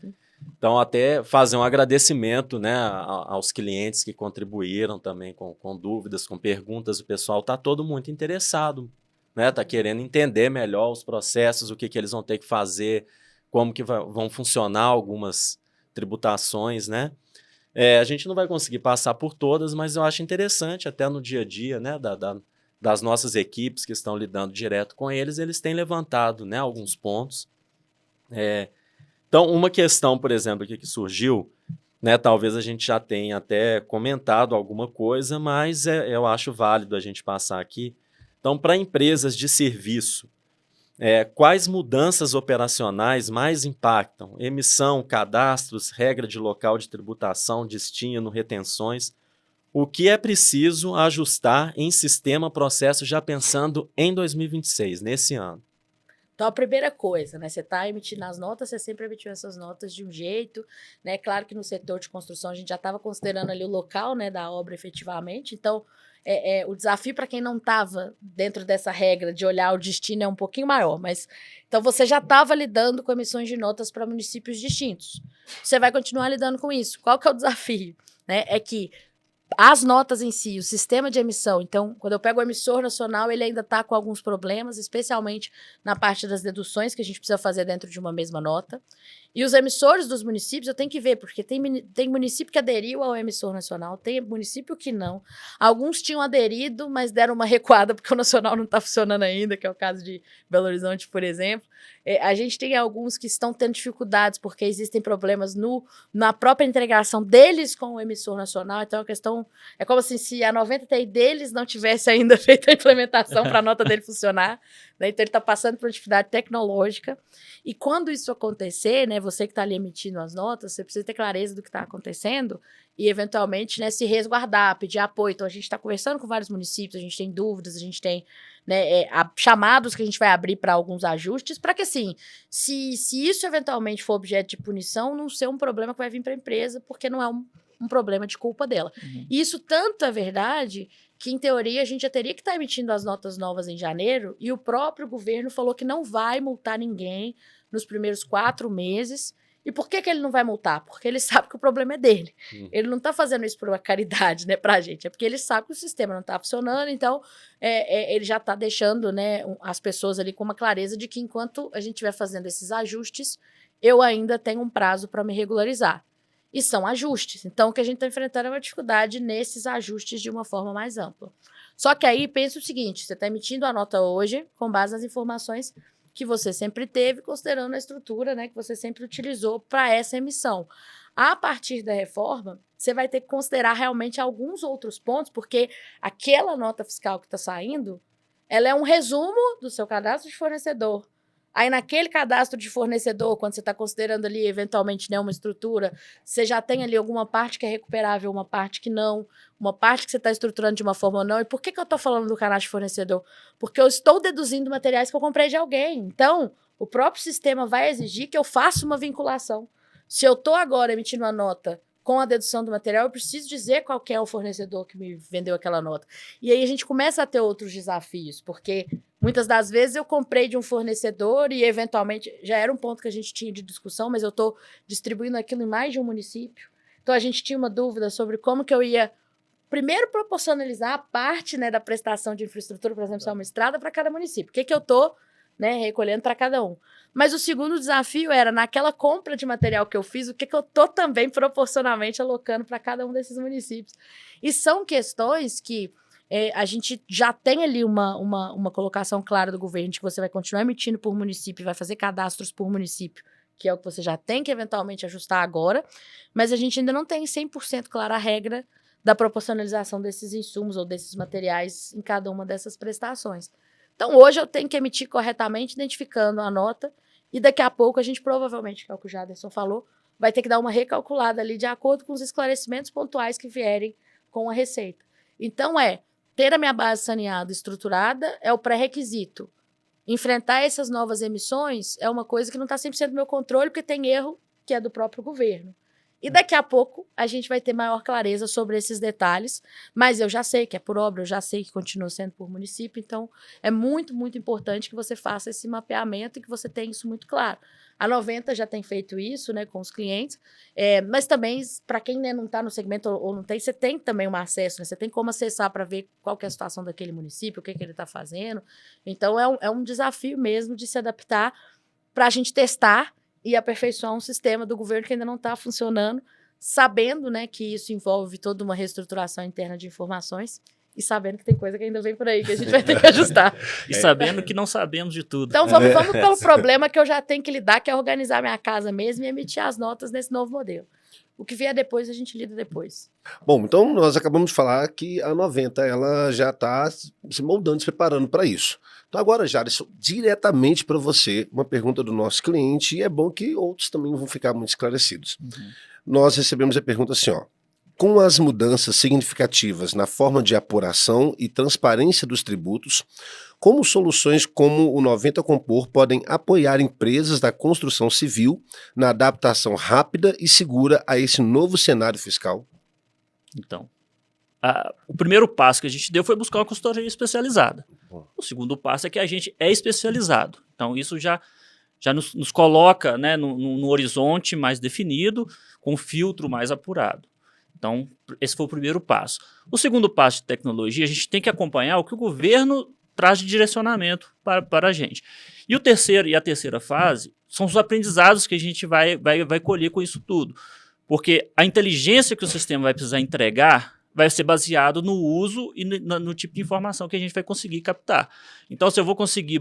Então, até fazer um agradecimento, né, aos clientes que contribuíram também com dúvidas, com perguntas. O pessoal está todo muito interessado, né, está querendo entender melhor os processos, o que eles vão ter que fazer, como que vão funcionar algumas tributações, né? A gente não vai conseguir passar por todas, mas eu acho interessante, até no dia a dia, né, das nossas equipes que estão lidando direto com eles têm levantado, né, alguns pontos. Então, uma questão, por exemplo, aqui que surgiu, né, talvez a gente já tenha até comentado alguma coisa, mas eu acho válido a gente passar aqui. Então, para empresas de serviço, quais mudanças operacionais mais impactam? Emissão, cadastros, regra de local de tributação, destino, retenções. O que é preciso ajustar em sistema, processo, já pensando em 2026, nesse ano? Então, a primeira coisa, né? Você está emitindo as notas, você sempre emitiu essas notas de um jeito, né? Claro que no setor de construção a gente já estava considerando ali o local, né, da obra efetivamente, então o desafio para quem não estava dentro dessa regra de olhar o destino é um pouquinho maior, mas então você já estava lidando com emissões de notas para municípios distintos. Você vai continuar lidando com isso. Qual que é o desafio? Né? É que as notas em si, o sistema de emissão, então, quando eu pego o emissor nacional, ele ainda está com alguns problemas, especialmente na parte das deduções que a gente precisa fazer dentro de uma mesma nota. E os emissores dos municípios, eu tenho que ver, porque tem município que aderiu ao emissor nacional, tem município que não. Alguns tinham aderido, mas deram uma recuada, porque o nacional não está funcionando ainda, que é o caso de Belo Horizonte, por exemplo. A gente tem alguns que estão tendo dificuldades porque existem problemas na própria integração deles com o emissor nacional. Então, a questão é como assim, se a 90 TI deles não tivesse ainda feito a implementação para a nota dele funcionar. Né? Então, ele está passando por uma dificuldade tecnológica. E quando isso acontecer, né, você que está ali emitindo as notas, você precisa ter clareza do que está acontecendo e, eventualmente, né, se resguardar, pedir apoio. Então, a gente está conversando com vários municípios, a gente tem dúvidas, a gente tem, né, chamados que a gente vai abrir para alguns ajustes, para que, assim, se isso eventualmente for objeto de punição, não ser um problema que vai vir para a empresa, porque não é um problema de culpa dela. E isso tanto é verdade que, em teoria, a gente já teria que estar emitindo as notas novas em janeiro, e o próprio governo falou que não vai multar ninguém nos primeiros 4 meses. E por que ele não vai multar? Porque ele sabe que o problema é dele. Ele não está fazendo isso por uma caridade, né, pra gente. É porque ele sabe que o sistema não está funcionando, então ele já está deixando, né, as pessoas ali com uma clareza de que enquanto a gente estiver fazendo esses ajustes, eu ainda tenho um prazo para me regularizar. E são ajustes. Então, o que a gente está enfrentando é uma dificuldade nesses ajustes de uma forma mais ampla. Só que aí, pensa o seguinte, você está emitindo a nota hoje com base nas informações que você sempre teve, considerando a estrutura, né, que você sempre utilizou para essa emissão. A partir da reforma, você vai ter que considerar realmente alguns outros pontos, porque aquela nota fiscal que está saindo, ela é um resumo do seu cadastro de fornecedor. Aí, naquele cadastro de fornecedor, quando você está considerando ali, eventualmente, né, uma estrutura, você já tem ali alguma parte que é recuperável, uma parte que não, uma parte que você está estruturando de uma forma ou não. E por que eu estou falando do cadastro de fornecedor? Porque eu estou deduzindo materiais que eu comprei de alguém. Então, o próprio sistema vai exigir que eu faça uma vinculação. Se eu estou agora emitindo uma nota com a dedução do material, eu preciso dizer qual que é o fornecedor que me vendeu aquela nota. E aí a gente começa a ter outros desafios, porque muitas das vezes eu comprei de um fornecedor e, eventualmente, já era um ponto que a gente tinha de discussão, mas eu estou distribuindo aquilo em mais de um município. Então, a gente tinha uma dúvida sobre como que eu ia, primeiro, proporcionalizar a parte, né, da prestação de infraestrutura, por exemplo, se é uma estrada, para cada município. O que eu estou, né, recolhendo para cada um. Mas o segundo desafio era, naquela compra de material que eu fiz, o que eu estou também proporcionalmente alocando para cada um desses municípios. E são questões que a gente já tem ali uma colocação clara do governo de que você vai continuar emitindo por município, vai fazer cadastros por município, que é o que você já tem que eventualmente ajustar agora, mas a gente ainda não tem 100% clara a regra da proporcionalização desses insumos ou desses materiais em cada uma dessas prestações. Então, hoje eu tenho que emitir corretamente, identificando a nota, e daqui a pouco a gente provavelmente, que é o que o Jaderson falou, vai ter que dar uma recalculada ali de acordo com os esclarecimentos pontuais que vierem com a Receita. Então, ter a minha base saneada estruturada é o pré-requisito. Enfrentar essas novas emissões é uma coisa que não está 100% no meu controle, porque tem erro que é do próprio governo. E daqui a pouco a gente vai ter maior clareza sobre esses detalhes, mas eu já sei que é por obra, eu já sei que continua sendo por município, então é muito, muito importante que você faça esse mapeamento e que você tenha isso muito claro. A 90 já tem feito isso, né, com os clientes, mas também, para quem, né, não está no segmento ou não tem, você tem também um acesso, né, você tem como acessar para ver qual que é a situação daquele município, o que ele está fazendo. Então é um desafio mesmo de se adaptar para a gente testar e aperfeiçoar um sistema do governo que ainda não está funcionando, sabendo, né, que isso envolve toda uma reestruturação interna de informações e sabendo que tem coisa que ainda vem por aí, que a gente vai ter que ajustar. E sabendo que não sabemos de tudo. Então, vamos pelo problema que eu já tenho que lidar, que é organizar minha casa mesmo e emitir as notas nesse novo modelo. O que vier depois, a gente lida depois. Bom, então nós acabamos de falar que a 90 ela já está se moldando, se preparando para isso. Então agora, Jaderson, diretamente para você, uma pergunta do nosso cliente, e é bom que outros também vão ficar muito esclarecidos. Nós recebemos a pergunta assim, ó. Com as mudanças significativas na forma de apuração e transparência dos tributos, como soluções como o 90 Compor podem apoiar empresas da construção civil na adaptação rápida e segura a esse novo cenário fiscal? Então, o primeiro passo que a gente deu foi buscar uma consultoria especializada. O segundo passo é que a gente é especializado. Então, isso já nos coloca, né, no horizonte mais definido, com um filtro mais apurado. Então, esse foi o primeiro passo. O segundo passo de tecnologia, a gente tem que acompanhar o que o governo traz de direcionamento para a gente. E a terceira fase são os aprendizados que a gente vai colher com isso tudo. Porque a inteligência que o sistema vai precisar entregar vai ser baseado no uso e no tipo de informação que a gente vai conseguir captar. Então, se eu vou conseguir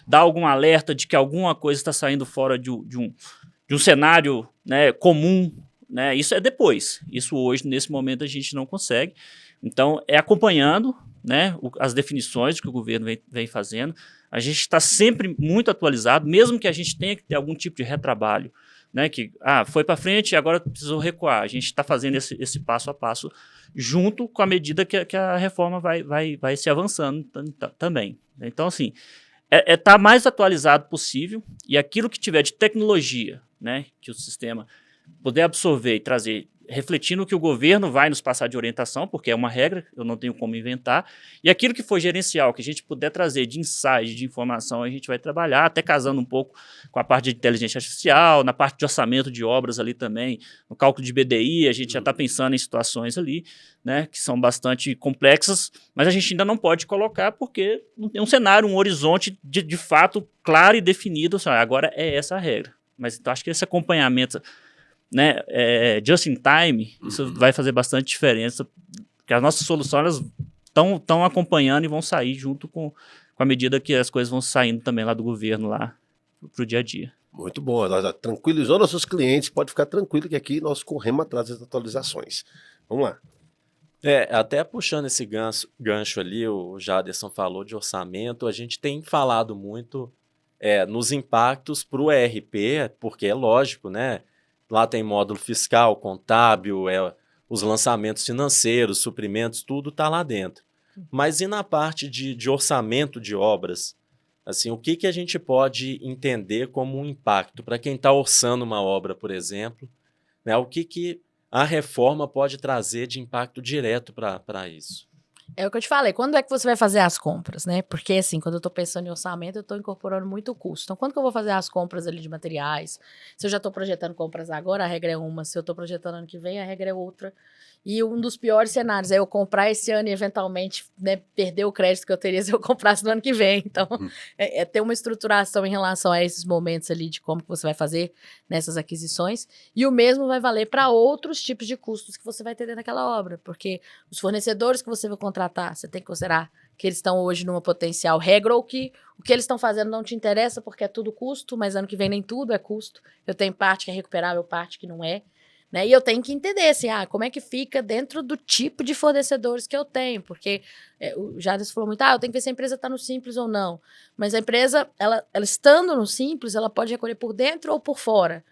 dar algum alerta de que alguma coisa está saindo fora de um cenário, né, comum, né, isso é depois. Isso hoje, nesse momento, a gente não consegue. Então, é acompanhando, né, as definições que o governo vem fazendo. A gente está sempre muito atualizado, mesmo que a gente tenha que ter algum tipo de retrabalho, né, que foi para frente e agora precisou recuar. A gente está fazendo esse passo a passo junto com a medida que a reforma vai se avançando também. Então, assim, tá mais atualizado possível, e aquilo que tiver de tecnologia, né, que o sistema poder absorver e trazer, refletindo o que o governo vai nos passar de orientação, porque é uma regra, eu não tenho como inventar, e aquilo que for gerencial, que a gente puder trazer de insight, de informação, a gente vai trabalhar, até casando um pouco com a parte de inteligência artificial, na parte de orçamento de obras ali também, no cálculo de BDI, a gente já está pensando em situações ali, né, que são bastante complexas, mas a gente ainda não pode colocar porque não tem um cenário, um horizonte de fato claro e definido, agora é essa a regra. Mas então acho que esse acompanhamento, né, just in time, isso vai fazer bastante diferença, porque as nossas soluções estão acompanhando e vão sair junto com a medida que as coisas vão saindo também lá do governo, lá para o dia a dia. Muito bom, nós tranquilizou nossos clientes, pode ficar tranquilo que aqui nós corremos atrás das atualizações. Vamos lá. Até puxando esse gancho ali, o Jaderson falou de orçamento, a gente tem falado muito nos impactos para o ERP, porque é lógico, né? Lá tem módulo fiscal, contábil, os lançamentos financeiros, suprimentos, tudo está lá dentro. Mas e na parte de orçamento de obras? Assim, o que a gente pode entender como um impacto para quem está orçando uma obra, por exemplo? Né, o que a reforma pode trazer de impacto direto para isso? É o que eu te falei, quando é que você vai fazer as compras, né? Porque, assim, quando eu tô pensando em orçamento, eu tô incorporando muito custo. Então, quando que eu vou fazer as compras ali de materiais? Se eu já tô projetando compras agora, a regra é uma. Se eu tô projetando ano que vem, a regra é outra. E um dos piores cenários é eu comprar esse ano e, eventualmente, né, perder o crédito que eu teria se eu comprasse no ano que vem. Então, é ter uma estruturação em relação a esses momentos ali de como que você vai fazer nessas aquisições. E o mesmo vai valer para outros tipos de custos que você vai ter dentro daquela obra. Porque os fornecedores que você vai contratar, você tem que considerar que eles estão hoje numa potencial regra ou que o que eles estão fazendo não te interessa porque é tudo custo, mas ano que vem nem tudo é custo. Eu tenho parte que é recuperável, parte que não é. Né? E eu tenho que entender assim, como é que fica dentro do tipo de fornecedores que eu tenho, porque o Jaderson falou muito, eu tenho que ver se a empresa está no Simples ou não. Mas a empresa, ela estando no Simples, ela pode recolher por dentro ou por fora.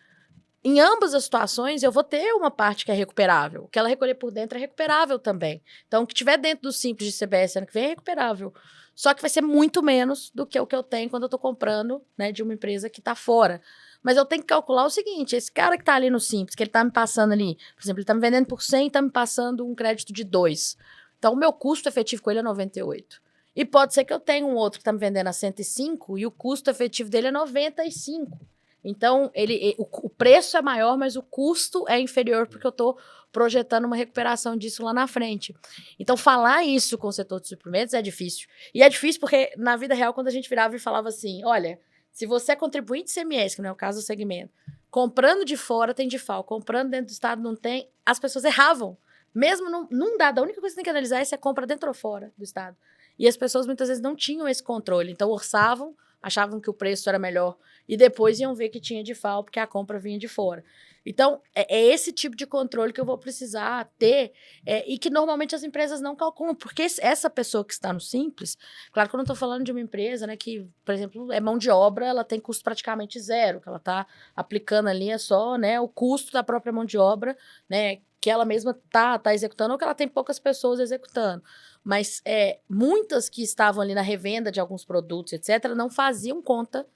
Em ambas as situações, eu vou ter uma parte que é recuperável. O que ela recolher por dentro é recuperável também. Então, o que tiver dentro do Simples de CBS ano que vem é recuperável. Só que vai ser muito menos do que o que eu tenho quando eu estou comprando, né, de uma empresa que está fora. Mas eu tenho que calcular o seguinte, esse cara que está ali no Simples, que ele está me passando ali, por exemplo, ele está me vendendo por 100 e está me passando um crédito de 2. Então, o meu custo efetivo com ele é 98. E pode ser que eu tenha um outro que está me vendendo a 105 e o custo efetivo dele é 95. Então, o preço é maior, mas o custo é inferior, porque eu estou projetando uma recuperação disso lá na frente. Então, falar isso com o setor de suprimentos é difícil. E é difícil porque, na vida real, quando a gente virava e falava assim, olha, se você é contribuinte CMS, que não é o caso do segmento, comprando de fora tem DIFAL, comprando dentro do estado não tem, as pessoas erravam. Mesmo num dado, a única coisa que você tem que analisar é se é compra dentro ou fora do estado. E as pessoas muitas vezes não tinham esse controle, então orçavam, achavam que o preço era melhor e depois iam ver que tinha DIFAL porque a compra vinha de fora. Então, é esse tipo de controle que eu vou precisar ter e que normalmente as empresas não calculam, porque essa pessoa que está no Simples, claro que eu não estou falando de uma empresa, né, que, por exemplo, é mão de obra, ela tem custo praticamente zero, que ela está aplicando ali é só, né, o custo da própria mão de obra, né, que ela mesma tá executando ou que ela tem poucas pessoas executando. Mas muitas que estavam ali na revenda de alguns produtos, etc., não faziam conta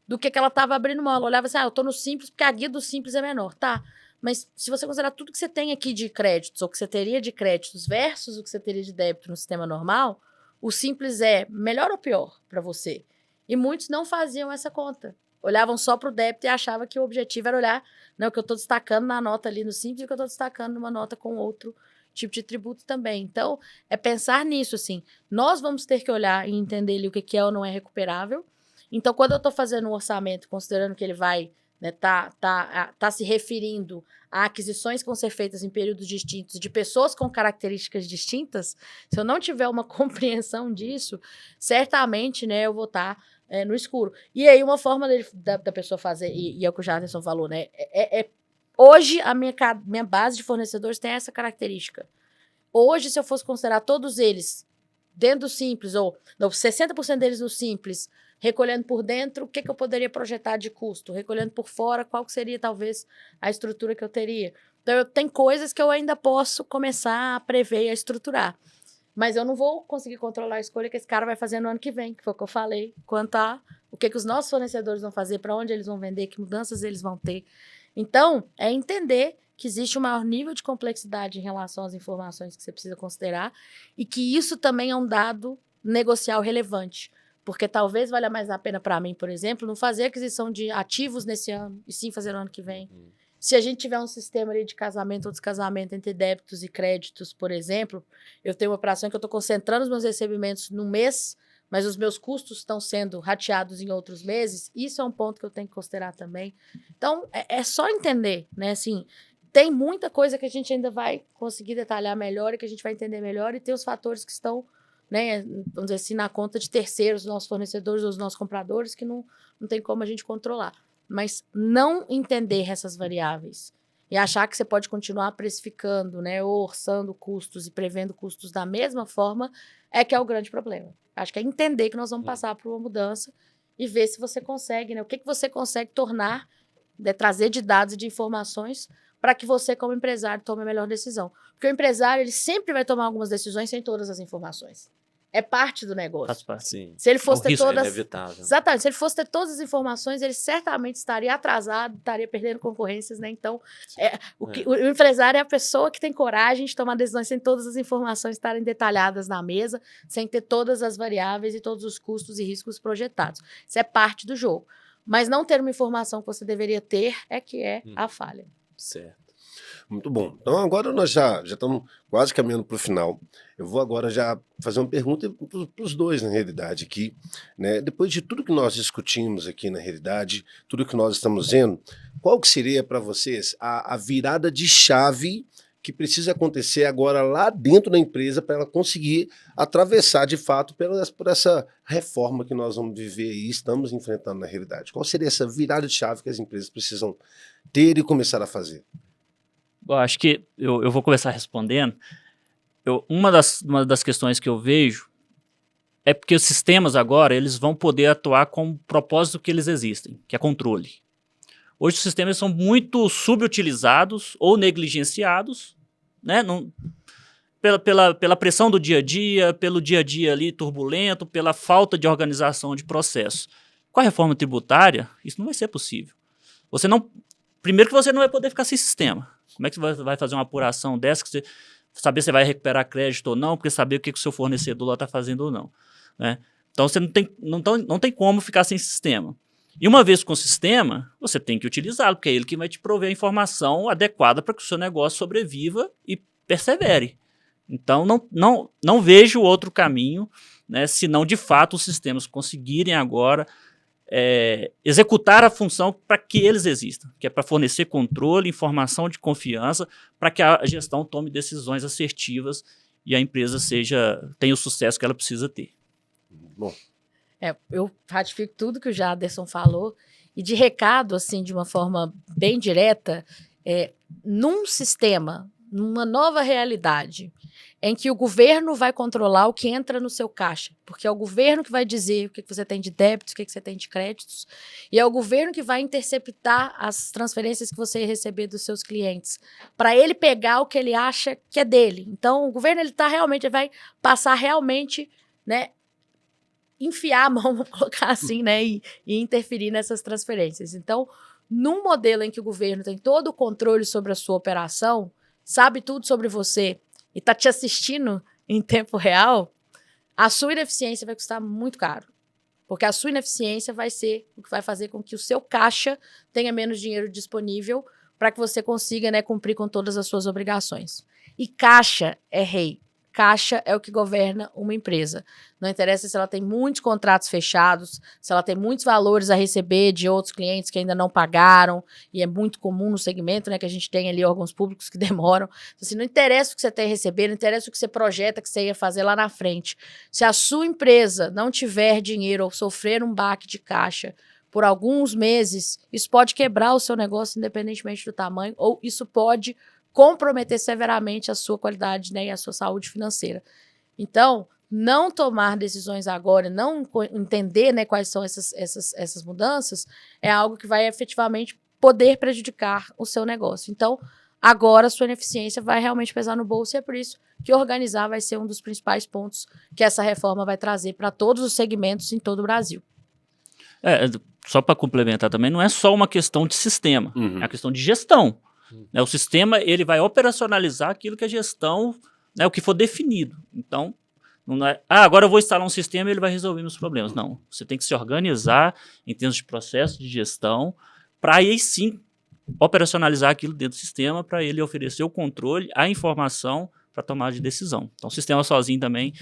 do que ela estava abrindo mão. Ela olhava assim, eu estou no Simples porque a guia do Simples é menor. Tá, mas se você considerar tudo que você tem aqui de créditos ou que você teria de créditos versus o que você teria de débito no sistema normal, o Simples é melhor ou pior para você? E muitos não faziam essa conta. Olhavam só para o débito e achavam que o objetivo era olhar o que eu estou destacando na nota ali no Simples e o que eu estou destacando numa nota com outro tipo de tributo também. Então, é pensar nisso, assim. Nós vamos ter que olhar e entender ali o que é ou não é recuperável. Então, quando eu estou fazendo um orçamento, considerando que ele vai né, tá se referindo a aquisições que vão ser feitas em períodos distintos de pessoas com características distintas, se eu não tiver uma compreensão disso, certamente, né, eu vou estar no escuro. E aí uma forma da pessoa fazer, e é o que o Jaderson falou, né, hoje a minha base de fornecedores tem essa característica. Hoje, se eu fosse considerar todos eles dentro do Simples, ou não, 60% deles no Simples, recolhendo por dentro, o que eu poderia projetar de custo? Recolhendo por fora, qual seria talvez a estrutura que eu teria? Então, tem coisas que eu ainda posso começar a prever e a estruturar. Mas eu não vou conseguir controlar a escolha que esse cara vai fazer no ano que vem, que foi o que eu falei, quanto a o que os nossos fornecedores vão fazer, para onde eles vão vender, que mudanças eles vão ter. Então, é entender que existe um maior nível de complexidade em relação às informações que você precisa considerar e que isso também é um dado negocial relevante. Porque talvez valha mais a pena para mim, por exemplo, não fazer aquisição de ativos nesse ano e sim fazer no ano que vem. Se a gente tiver um sistema ali de casamento ou descasamento entre débitos e créditos, por exemplo, eu tenho uma operação que eu estou concentrando os meus recebimentos num mês, mas os meus custos estão sendo rateados em outros meses, isso é um ponto que eu tenho que considerar também. Então, é só entender, né? Assim, tem muita coisa que a gente ainda vai conseguir detalhar melhor e que a gente vai entender melhor, e tem os fatores que estão, né, vamos dizer assim, na conta de terceiros, nossos fornecedores ou os nossos compradores, que não tem como a gente controlar. Mas não entender essas variáveis e achar que você pode continuar precificando, né, ou orçando custos e prevendo custos da mesma forma, é que é o grande problema. Acho que é entender que nós vamos passar por uma mudança e ver se você consegue, né, o que você consegue tornar, trazer de dados e de informações para que você, como empresário, tome a melhor decisão. Porque o empresário, ele sempre vai tomar algumas decisões sem todas as informações. É parte do negócio. Faz parte. Sim. Se ele fosse ter todas... É inevitável. Exatamente. Se ele fosse ter todas as informações, ele certamente estaria atrasado, estaria perdendo concorrências, né? Então, o empresário é a pessoa que tem coragem de tomar decisões sem todas as informações estarem detalhadas na mesa, sem ter todas as variáveis e todos os custos e riscos projetados. Isso é parte do jogo. Mas não ter uma informação que você deveria ter é que é a falha. Certo. Muito bom. Então agora nós já estamos quase caminhando para o final. Eu vou agora já fazer uma pergunta para os dois, na realidade, aqui. Né? Depois de tudo que nós discutimos aqui, na realidade, tudo que nós estamos vendo, qual que seria para vocês a virada de chave que precisa acontecer agora lá dentro da empresa para ela conseguir atravessar, de fato, por essa reforma que nós vamos viver e estamos enfrentando na realidade? Qual seria essa virada de chave que as empresas precisam ter e começar a fazer? Bom, acho que eu vou começar respondendo. Uma das questões que eu vejo é porque os sistemas agora eles vão poder atuar com o propósito que eles existem, que é controle. Hoje os sistemas são muito subutilizados ou negligenciados, né? Pela pressão do dia a dia, pelo dia a dia ali turbulento, pela falta de organização de processo. Com a reforma tributária, isso não vai ser possível. Primeiro que você não vai poder ficar sem sistema. Como é que você vai fazer uma apuração dessa, saber se você vai recuperar crédito ou não, porque saber o que o seu fornecedor está fazendo ou não. Né? Então, você não tem como ficar sem sistema. E uma vez com o sistema, você tem que utilizá-lo, porque é ele que vai te prover a informação adequada para que o seu negócio sobreviva e persevere. Então, não vejo outro caminho, né, se não, de fato, os sistemas conseguirem agora executar a função para que eles existam, que é para fornecer controle, informação de confiança, para que a gestão tome decisões assertivas e a empresa tenha o sucesso que ela precisa ter. Bom. Eu ratifico tudo que o Jaderson falou, e de recado, assim, de uma forma bem direta, num sistema, numa nova realidade, em que o governo vai controlar o que entra no seu caixa, porque é o governo que vai dizer o que você tem de débitos, o que você tem de créditos, e é o governo que vai interceptar as transferências que você receber dos seus clientes, para ele pegar o que ele acha que é dele. Então, o governo ele vai passar realmente, né, enfiar a mão, vamos colocar assim, né, e interferir nessas transferências. Então, num modelo em que o governo tem todo o controle sobre a sua operação, sabe tudo sobre você e está te assistindo em tempo real, a sua ineficiência vai custar muito caro. Porque a sua ineficiência vai ser o que vai fazer com que o seu caixa tenha menos dinheiro disponível para que você consiga, né, cumprir com todas as suas obrigações. E caixa é rei. caixa é o que governa uma empresa. Não interessa se ela tem muitos contratos fechados, se ela tem muitos valores a receber de outros clientes que ainda não pagaram, e é muito comum no segmento, né, que a gente tem ali órgãos públicos que demoram. Então, assim, não interessa o que você tem a receber, não interessa o que você projeta que você ia fazer lá na frente. Se a sua empresa não tiver dinheiro ou sofrer um baque de caixa por alguns meses, isso pode quebrar o seu negócio independentemente do tamanho, ou isso pode comprometer severamente a sua qualidade, né, e a sua saúde financeira. Então, não tomar decisões agora, não entender, né, quais são essas mudanças, é algo que vai efetivamente poder prejudicar o seu negócio. Então, agora a sua ineficiência vai realmente pesar no bolso, e é por isso que organizar vai ser um dos principais pontos que essa reforma vai trazer para todos os segmentos em todo o Brasil. Só para complementar também, não é só uma questão de sistema, é uma questão de gestão. Né, o sistema ele vai operacionalizar aquilo que a gestão, né, o que for definido. Então, não é, agora eu vou instalar um sistema e ele vai resolver meus problemas. Não, você tem que se organizar em termos de processo de gestão para aí sim operacionalizar aquilo dentro do sistema, para ele oferecer o controle, a informação para tomar de decisão. Então, o sistema sozinho também,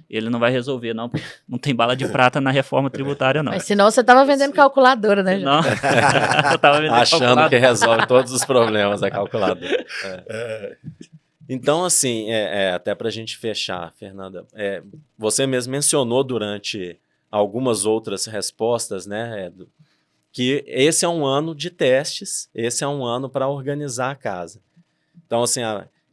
ele não vai resolver, não, porque não tem bala de prata na reforma tributária, não. Mas senão você estava vendendo calculadora, né? Não, eu tava vendendo achando calculadora. que resolve todos os problemas a calculadora. Então, assim, até para a gente fechar, Fernanda, você mesmo mencionou durante algumas outras respostas, né, que esse é um ano de testes, esse é um ano para organizar a casa. Então, assim,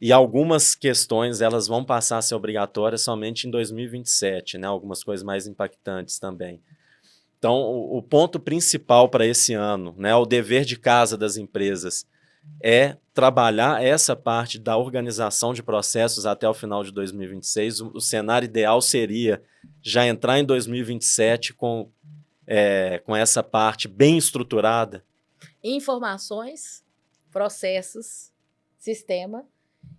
e algumas questões elas vão passar a ser obrigatórias somente em 2027, né? Algumas coisas mais impactantes também. Então, o ponto principal para esse ano, né, o dever de casa das empresas, é trabalhar essa parte da organização de processos até o final de 2026. O cenário ideal seria já entrar em 2027 com essa parte bem estruturada. Informações, processos, sistema.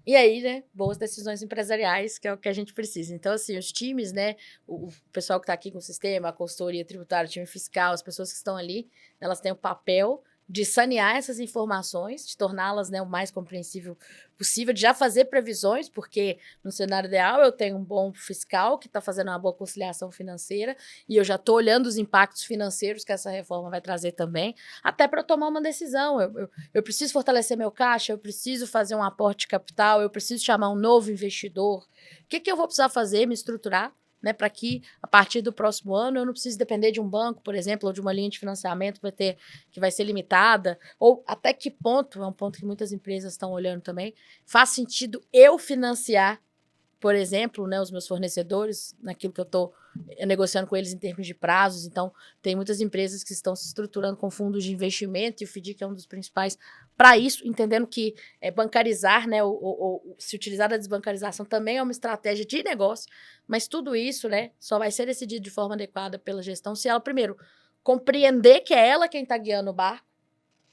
E aí, né, boas decisões empresariais, que é o que a gente precisa. Então, assim, os times, né, o pessoal que está aqui com o sistema, a consultoria tributária, o time fiscal, as pessoas que estão ali, elas têm o papel de sanear essas informações, de torná-las, né, o mais compreensível possível, de já fazer previsões, porque no cenário ideal eu tenho um bom fiscal que está fazendo uma boa conciliação financeira e eu já estou olhando os impactos financeiros que essa reforma vai trazer também, até para eu tomar uma decisão. Eu preciso fortalecer meu caixa, eu preciso fazer um aporte de capital, eu preciso chamar um novo investidor. O que eu vou precisar fazer, me estruturar, né, para que, a partir do próximo ano, eu não precise depender de um banco, por exemplo, ou de uma linha de financiamento que vai ser limitada, ou até que ponto, é um ponto que muitas empresas estão olhando também, faz sentido eu financiar, por exemplo, né, os meus fornecedores, naquilo que eu estou negociando com eles em termos de prazos. Então, tem muitas empresas que estão se estruturando com fundos de investimento, e o FDIC é um dos principais para isso, entendendo que bancarizar, né, ou se utilizar da desbancarização também é uma estratégia de negócio, mas tudo isso, né, só vai ser decidido de forma adequada pela gestão se ela, primeiro, compreender que é ela quem está guiando o barco,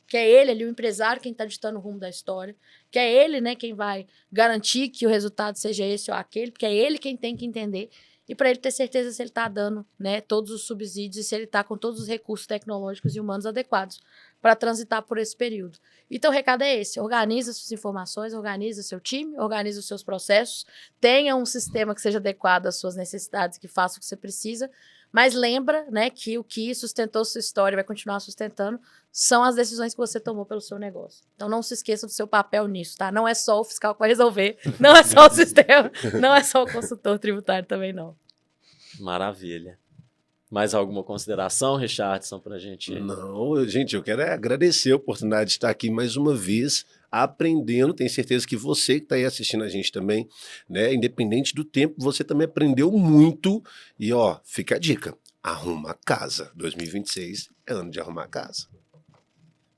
que é ele ali, o empresário, quem está ditando o rumo da história, que é ele, né, quem vai garantir que o resultado seja esse ou aquele, porque é ele quem tem que entender, e para ele ter certeza se ele está dando, né, todos os subsídios e se ele está com todos os recursos tecnológicos e humanos adequados para transitar por esse período. Então, o recado é esse: organiza suas informações, organiza seu time, organiza os seus processos, tenha um sistema que seja adequado às suas necessidades, que faça o que você precisa, mas lembra, né, que o que sustentou sua história e vai continuar sustentando são as decisões que você tomou pelo seu negócio. Então, não se esqueça do seu papel nisso, tá? Não é só o fiscal que vai resolver, não é só o sistema, não é só o consultor tributário também, não. Maravilha. Mais alguma consideração, Richardson, para a gente? Não, gente, eu quero agradecer a oportunidade de estar aqui mais uma vez, aprendendo. Tenho certeza que você que está aí assistindo a gente também, né, independente do tempo, você também aprendeu muito. E, ó, fica a dica: arruma a casa. 2026 é ano de arrumar a casa.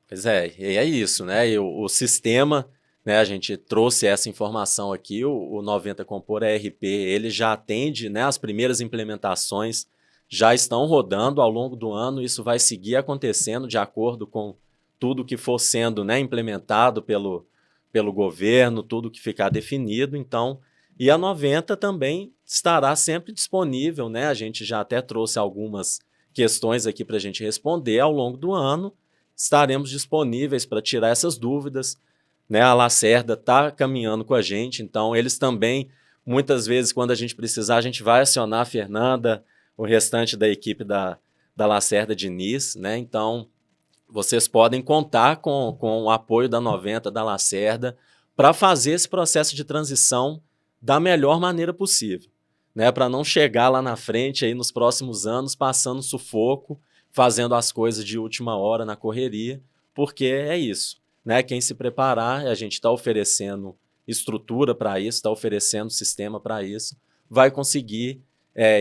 Pois é, e é isso, né? E o sistema, né, a gente trouxe essa informação aqui, o 90 Compor ERP, ele já atende, né, as primeiras implementações já estão rodando ao longo do ano. Isso vai seguir acontecendo de acordo com tudo que for sendo, né, implementado pelo governo, tudo que ficar definido. Então, e a 90 também estará sempre disponível, né? A gente já até trouxe algumas questões aqui para a gente responder ao longo do ano. Estaremos disponíveis para tirar essas dúvidas, né? A Lacerda está caminhando com a gente, então eles também Muitas vezes, quando a gente precisar, a gente vai acionar a Fernanda, o restante da equipe da Lacerda Diniz, né? Então, vocês podem contar com o apoio da 90, da Lacerda, para fazer esse processo de transição da melhor maneira possível, né? Para não chegar lá na frente, aí, nos próximos anos, passando sufoco, fazendo as coisas de última hora na correria, porque é isso, né? Quem se preparar, a gente está oferecendo estrutura para isso, está oferecendo sistema para isso, vai conseguir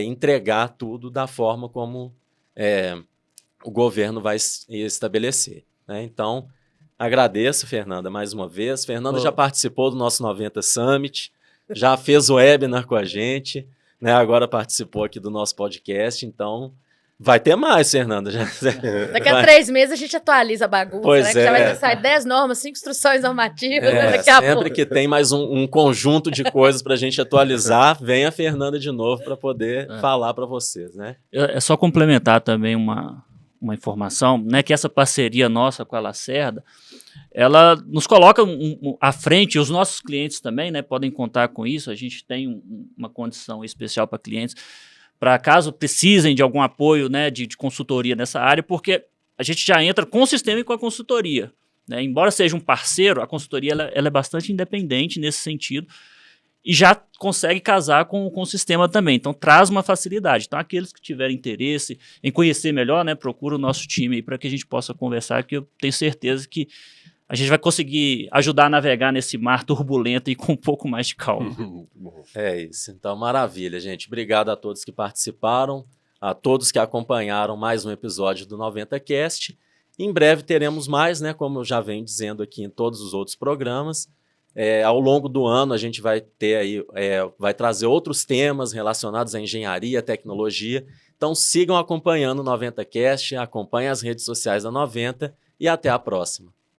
entregar tudo da forma como o governo vai estabelecer, né? Então, agradeço, Fernanda, mais uma vez. Fernanda já participou do nosso 90 Summit, já fez o webinar com a gente, né? Agora participou aqui do nosso podcast, então vai ter mais, Fernanda. Daqui a 3 meses a gente atualiza a bagunça, pois né? Que já vai sair 10 normas, 5 instruções normativas, né? Daqui a sempre pouco. que tem mais um conjunto de coisas para a gente atualizar, vem a Fernanda de novo para poder falar para vocês, né? É só complementar também uma informação, né? Que essa parceria nossa com a Lacerda, ela nos coloca à frente, os nossos clientes também, né? Podem contar com isso, a gente tem uma condição especial para clientes, para caso precisem de algum apoio, né, de consultoria nessa área, porque a gente já entra com o sistema e com a consultoria, né? Embora seja um parceiro, a consultoria ela é bastante independente nesse sentido e já consegue casar com o sistema também. Então, traz uma facilidade. Então, aqueles que tiverem interesse em conhecer melhor, né, procura o nosso time aí para que a gente possa conversar, que eu tenho certeza que a gente vai conseguir ajudar a navegar nesse mar turbulento e com um pouco mais de calma. É isso. Então, maravilha, gente. Obrigado a todos que participaram, a todos que acompanharam mais um episódio do 90Cast. Em breve teremos mais, né? Como eu já venho dizendo aqui em todos os outros programas. Ao longo do ano a gente vai ter aí, vai trazer outros temas relacionados à engenharia, tecnologia. Então sigam acompanhando o 90Cast, acompanhem as redes sociais da 90 e até a próxima.